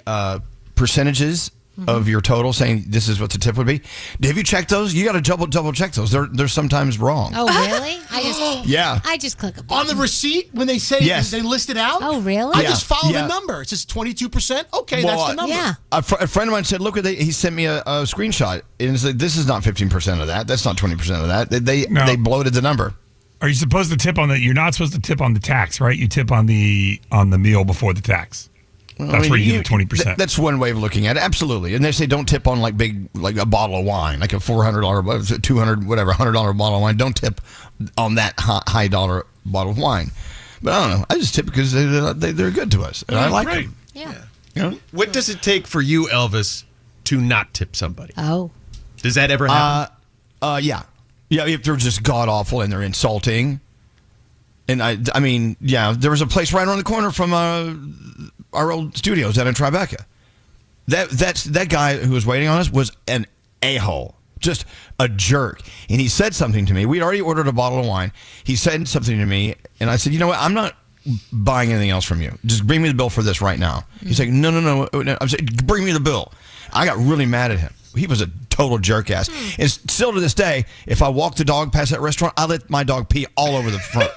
percentages of your total, saying this is what the tip would be. Have you checked those? You got to double check those. They're sometimes wrong. Oh, really? I just click a button. On the receipt when they say they list it out. Oh, really? I just follow the number. It says 22%. Okay, that's the number. Yeah. A friend of mine said, "Look, he sent me a screenshot and said this is not 15% of that. That's not 20% of that. They bloated the number." Are you supposed to tip on that? You're not supposed to tip on the tax, right? You tip on the meal before the tax. Well, that's where you get the 20%. That's one way of looking at it. Absolutely. And they say don't tip on like a bottle of wine, like a $400, $200, whatever, $100 bottle of wine. Don't tip on that high dollar bottle of wine. But I don't know. I just tip because they're good to us, and I like them. Yeah. What does it take for you, Elvis, to not tip somebody? Oh. Does that ever happen? Yeah. Yeah, if they're just god-awful and they're insulting. And I mean, there was a place right around the corner from our old studios down in Tribeca. That guy who was waiting on us was an a-hole, just a jerk. And he said something to me. We'd already ordered a bottle of wine. He said something to me, and I said, you know what? I'm not buying anything else from you. Just bring me the bill for this right now. He's like, no. I said, bring me the bill. I got really mad at him. He was a total jerk ass. And still to this day, if I walk the dog past that restaurant, I let my dog pee all over the front.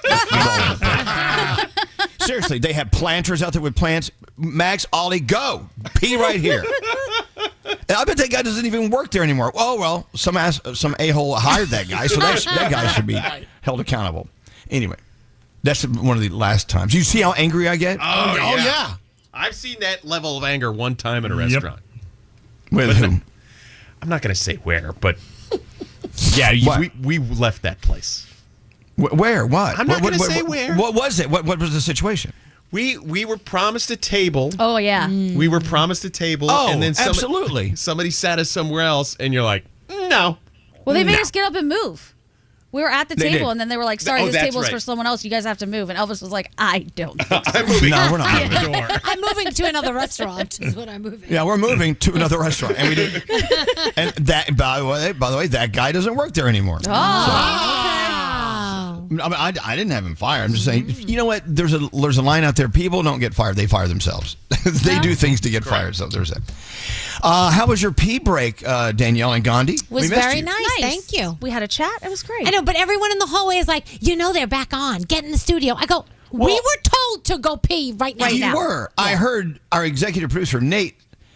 Seriously, they have planters out there with plants. Max, Ollie, go. Pee right here. And I bet that guy doesn't even work there anymore. Oh, well, some a-hole hired that guy, so that guy should be held accountable. Anyway, that's one of the last times. You see how angry I get? Oh yeah. I've seen that level of anger one time in a restaurant. With whom? I'm not going to say where, but we left that place. Where? What? I'm not going to say where. What was it? What was the situation? We were promised a table. Oh, yeah. We were promised a table. Oh, and then absolutely. Somebody sat us somewhere else, and you're like, no. Well, they made us get up and move. We were at the table, and then they were like, sorry, this table's for someone else. You guys have to move. And Elvis was like, I don't think so. I'm moving. No, we're not moving. the door. I'm moving to another restaurant is what I'm moving. Yeah, we're moving to another restaurant. And we did. And that, by the way, that guy doesn't work there anymore. Oh. I mean, I didn't have him fired. I'm just saying, you know what? There's a line out there. People don't get fired. They fire themselves. They do things to get fired. So there's that. How was your pee break, Danielle and Gandhi? Was very nice. Thank you. We had a chat. It was great. I know, but everyone in the hallway is like, they're back on. Get in the studio. I go, we were told to go pee right now. You were. Yeah. I heard our executive producer, Nate.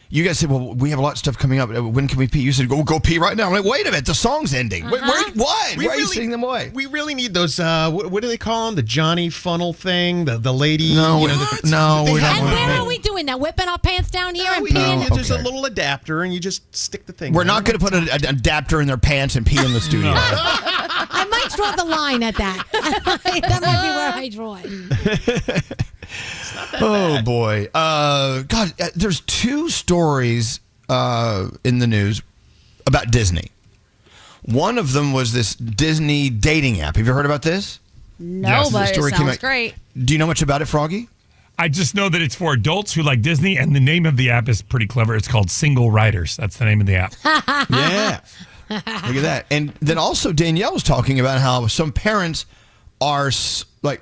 You guys said, well, we have a lot of stuff coming up. When can we pee? You said, go pee right now. I'm like, wait a minute. The song's ending. Why are you sending them away? We really need those, what do they call them? The Johnny Funnel thing? The lady? No, we're not. And where are we doing that? Whipping our pants down here and peeing? There's a little adapter, and you just stick the thing. We're not going to put an adapter in their pants and pee in the studio. I might draw the line at that. That might be where I draw it. Oh, boy. God, there's two stories in the news about Disney. One of them was this Disney dating app. Have you heard about this? No, but it sounds great. Do you know much about it, Froggy? I just know that it's for adults who like Disney, and the name of the app is pretty clever. It's called Single Riders. That's the name of the app. Yeah. Look at that. And then also Danielle was talking about how some parents are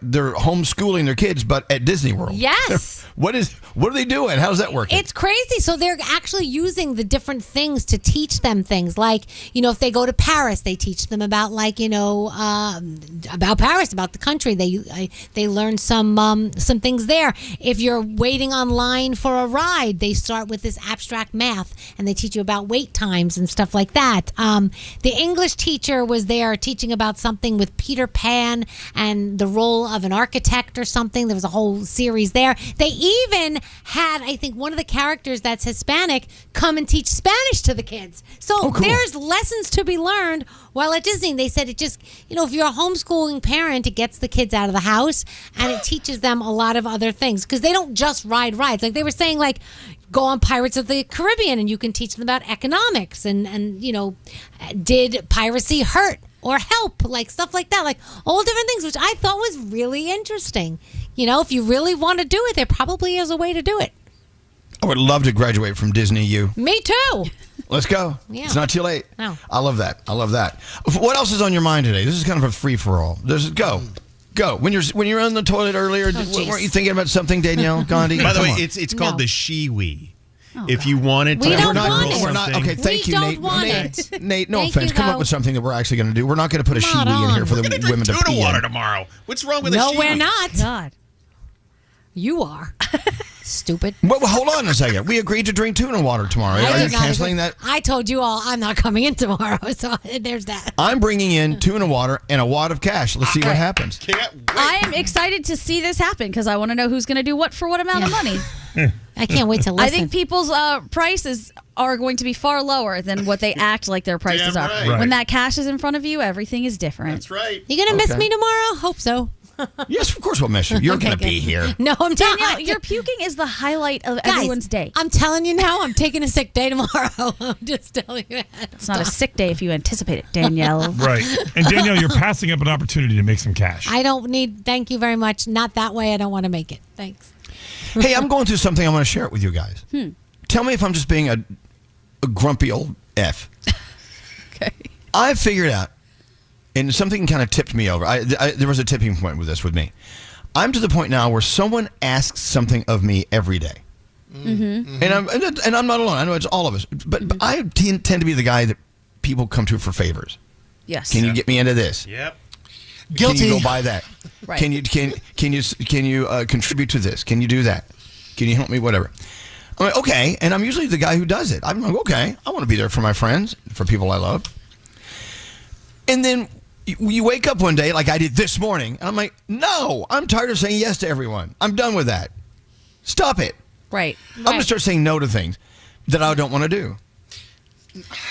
they're homeschooling their kids, but at Disney World. Yes. What are they doing? How's that working? It's crazy. So they're actually using the different things to teach them things. Like, if they go to Paris, they teach them about about Paris, about the country. They learn some things there. If you're waiting online for a ride, they start with this abstract math, and they teach you about wait times and stuff like that. The English teacher was there teaching about something with Peter Pan and the role of an architect or something. There was a whole series there. They even had, I think, one of the characters that's Hispanic come and teach Spanish to the kids. So There's lessons to be learned while at Disney. They said it just, if you're a homeschooling parent, it gets the kids out of the house and it teaches them a lot of other things because they don't just ride rides. Like they were saying, go on Pirates of the Caribbean and you can teach them about economics and did piracy hurt or help, like stuff like that, like all different things, which I thought was really interesting. If you really want to do it, there probably is a way to do it. I would love to graduate from Disney U. Me too. Let's go. Yeah. It's not too late. No. I love that. What else is on your mind today? This is kind of a free-for-all. Go. When you're on the toilet earlier, weren't you thinking about something, Danielle Gandhi? By the way, it's called the shiwi. If you wanted to, we don't want it. We're not. Okay, thank you, Nate. Want it. Nate, no Thank offense. you, Come up though. with something that we're actually going to do. We're not going to put a shiwi in here for the women to tuna pee water in. tomorrow. What's wrong with No, a shiwi? we're not. God. You are. Stupid. Well, hold on a second. We agreed to drink tuna water tomorrow. Are you canceling that? I told you all I'm not coming in tomorrow, so there's that. I'm bringing in tuna water and a wad of cash. Let's see what happens. I am excited to see this happen because I want to know who's going to do what for what amount of money. I can't wait to listen. I think people's prices are going to be far lower than what they act like their prices are. right. When that cash is in front of you, everything is different. That's right. You going to miss me tomorrow? Hope so. Yes, of course we'll miss you. You're Okay, going to be good. here. No, I'm Danielle, not. your puking is the highlight of Guys, everyone's day. I'm telling you now, I'm taking a sick day tomorrow. I'm just telling you that. It's not a sick day if you anticipate it, Danielle. Right. And Danielle, you're passing up an opportunity to make some cash. I don't need, thank you very much. Not that way. I don't want to make it. Thanks. Hey, I'm going through something I want to share it with you guys. Tell me if I'm just being a grumpy old F. Okay. I figured out, and something kind of tipped me over. There was a tipping point with this with me. I'm to the point now where someone asks something of me every day. Mm-hmm. And I'm not alone. I know it's all of us. But I tend to be the guy that people come to for favors. Yes. Can you get me into this? Yep. Guilty. Can you go buy that? Right. Can you contribute to this? Can you do that? Can you help me? Whatever. I'm like, okay, and I'm usually the guy who does it. I'm like, okay, I want to be there for my friends, for people I love. And then you wake up one day like I did this morning, and I'm like, no, I'm tired of saying yes to everyone. I'm done with that. Stop it. Right. I'm going to start saying no to things that I don't want to do.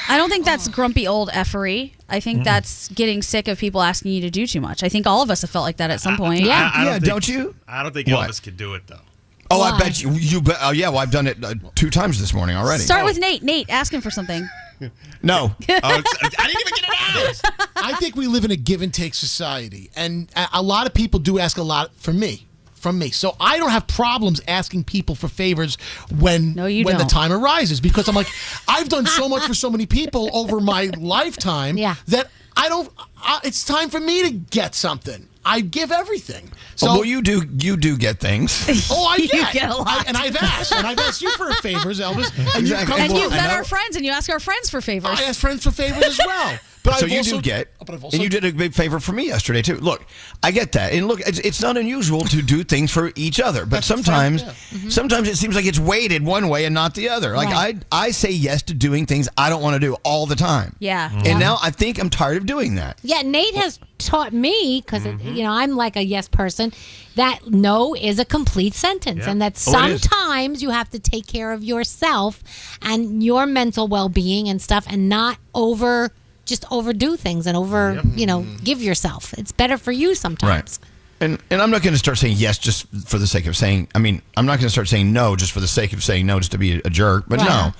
I don't think that's grumpy old effery. I think that's getting sick of people asking you to do too much. I think all of us have felt like that at some point. Don't you? I don't think What? Elvis could do it, though. Oh, I bet you bet. Oh, yeah, well, I've done it 2 times this morning already. Start with Nate. Nate, ask him for something. No. I didn't even get it out. I think we live in a give and take society, and a lot of people do ask a lot from me. So I don't have problems asking people for favors when the don't. time arises, because I'm like, I've done so much for so many people over my lifetime that I don't. It's time for me to get something. I give everything. So well, you do get things. Oh, I You get. get a lot. And I've asked you for favors, Elvis. And Exactly. And you've I met know. our friends, and you ask our friends for favors. I ask friends for favors as well. But So I've you also, do get, but I've also, and you did a big favor for me yesterday too. Look, I get that, and look, it's not unusual to do things for each other, but sometimes it seems like it's weighted one way and not the other. Like I say yes to doing things I don't want to do all the time. Yeah. And now I think I'm tired of doing that. Yeah, Nate has taught me, because I'm like a yes person, that no is a complete sentence, and that Oh, it is. sometimes you have to take care of yourself and your mental well-being and stuff, and not overdo things and give yourself. It's better for you sometimes. Right. And I'm not going to start saying yes just for the sake of saying. I mean, I'm not going to start saying no just for the sake of saying no, just to be a jerk. But no,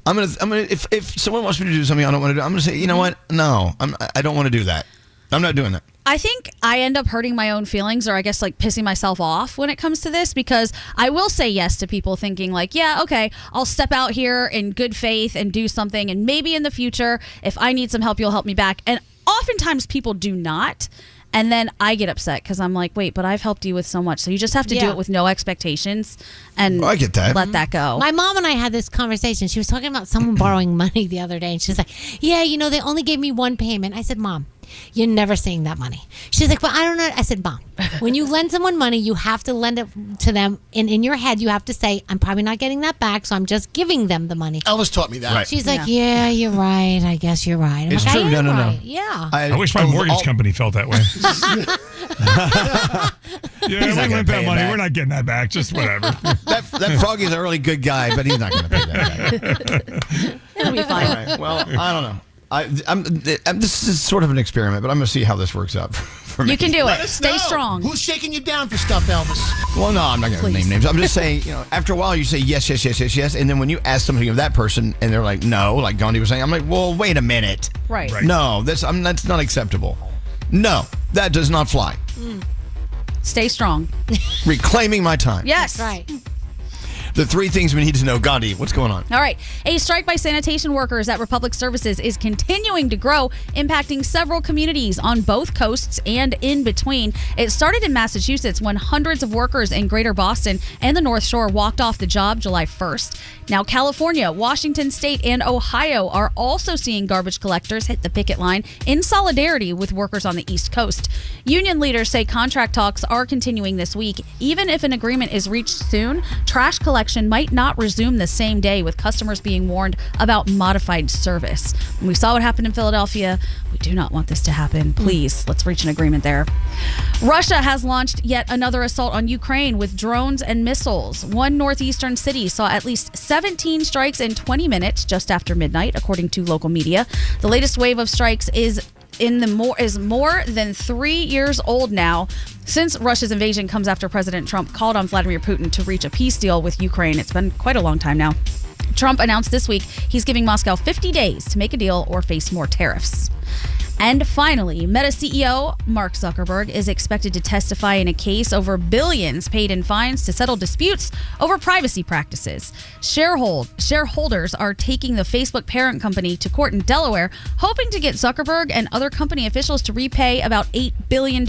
I'm gonna. If someone wants me to do something I don't want to do, I'm gonna say, you know what? No, I don't want to do that. I'm not doing that. I think I end up hurting my own feelings, or I guess like pissing myself off when it comes to this, because I will say yes to people thinking like, yeah, okay, I'll step out here in good faith and do something, and maybe in the future, if I need some help, you'll help me back. And oftentimes people do not. And then I get upset because I'm like, wait, but I've helped you with so much. So you just have to do it with no expectations and I get that. let that go. My mom and I had this conversation. She was talking about someone borrowing money the other day, and she's like, yeah, they only gave me one payment. I said, Mom, you're never seeing that money. She's like, well, I don't know. I said, Mom, when you lend someone money, you have to lend it to them. And in your head, you have to say, I'm probably not getting that back, so I'm just giving them the money. Elvis taught me that. Right. She's like, yeah, you're right. I guess you're right. I'm It's like, true. I am No. right. Yeah. I wish my mortgage company felt that way. Yeah, we not gonna lent pay that it money. back. We're not getting that back. Just whatever. That Froggy's a really good guy, but he's not going to pay that back. It'll be fine. All right. Well, I don't know. This is sort of an experiment, but I'm going to see how this works out for me. You can do Let it. us Stay know. strong. Who's shaking you down for stuff, Elvis? Well, no, I'm not going to name names. I'm just saying, after a while, you say yes, yes, yes, yes, yes, and then when you ask something of that person, and they're like, no, like Gandhi was saying, I'm like, well, wait a minute. Right. No, that's not acceptable. No, that does not fly. Stay strong. Reclaiming my time. Yes. That's right. The 3 things we need to know. Gandhi, what's going on? All right. A strike by sanitation workers at Republic Services is continuing to grow, impacting several communities on both coasts and in between. It started in Massachusetts when hundreds of workers in Greater Boston and the North Shore walked off the job July 1st. Now, California, Washington State, and Ohio are also seeing garbage collectors hit the picket line in solidarity with workers on the East Coast. Union leaders say contract talks are continuing this week. Even if an agreement is reached soon, trash collection might not resume the same day, with customers being warned about modified service. And we saw what happened in Philadelphia. We do not want this to happen. Please, let's reach an agreement there. Russia has launched yet another assault on Ukraine with drones and missiles. One northeastern city saw at least 17 strikes in 20 minutes just after midnight, according to local media. The latest wave of strikes is more than 3 years old now, since Russia's invasion comes after President Trump called on Vladimir Putin to reach a peace deal with Ukraine. It's been quite a long time now. Trump announced this week he's giving Moscow 50 days to make a deal or face more tariffs. And finally, Meta CEO Mark Zuckerberg is expected to testify in a case over billions paid in fines to settle disputes over privacy practices. Shareholders are taking the Facebook parent company to court in Delaware, hoping to get Zuckerberg and other company officials to repay about $8 billion.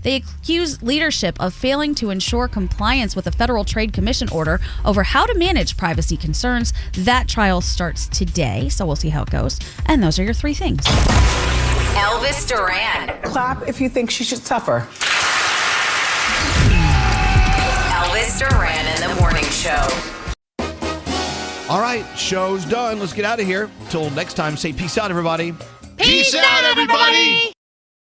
They accuse leadership of failing to ensure compliance with a Federal Trade Commission order over how to manage privacy concerns. That trial starts today, so we'll see how it goes. And those are your 3 things. Elvis Duran. Clap if you think she should suffer. Elvis Duran in the morning show. All right, show's done. Let's get out of here. Till next time, say peace out, everybody. Peace out, everybody.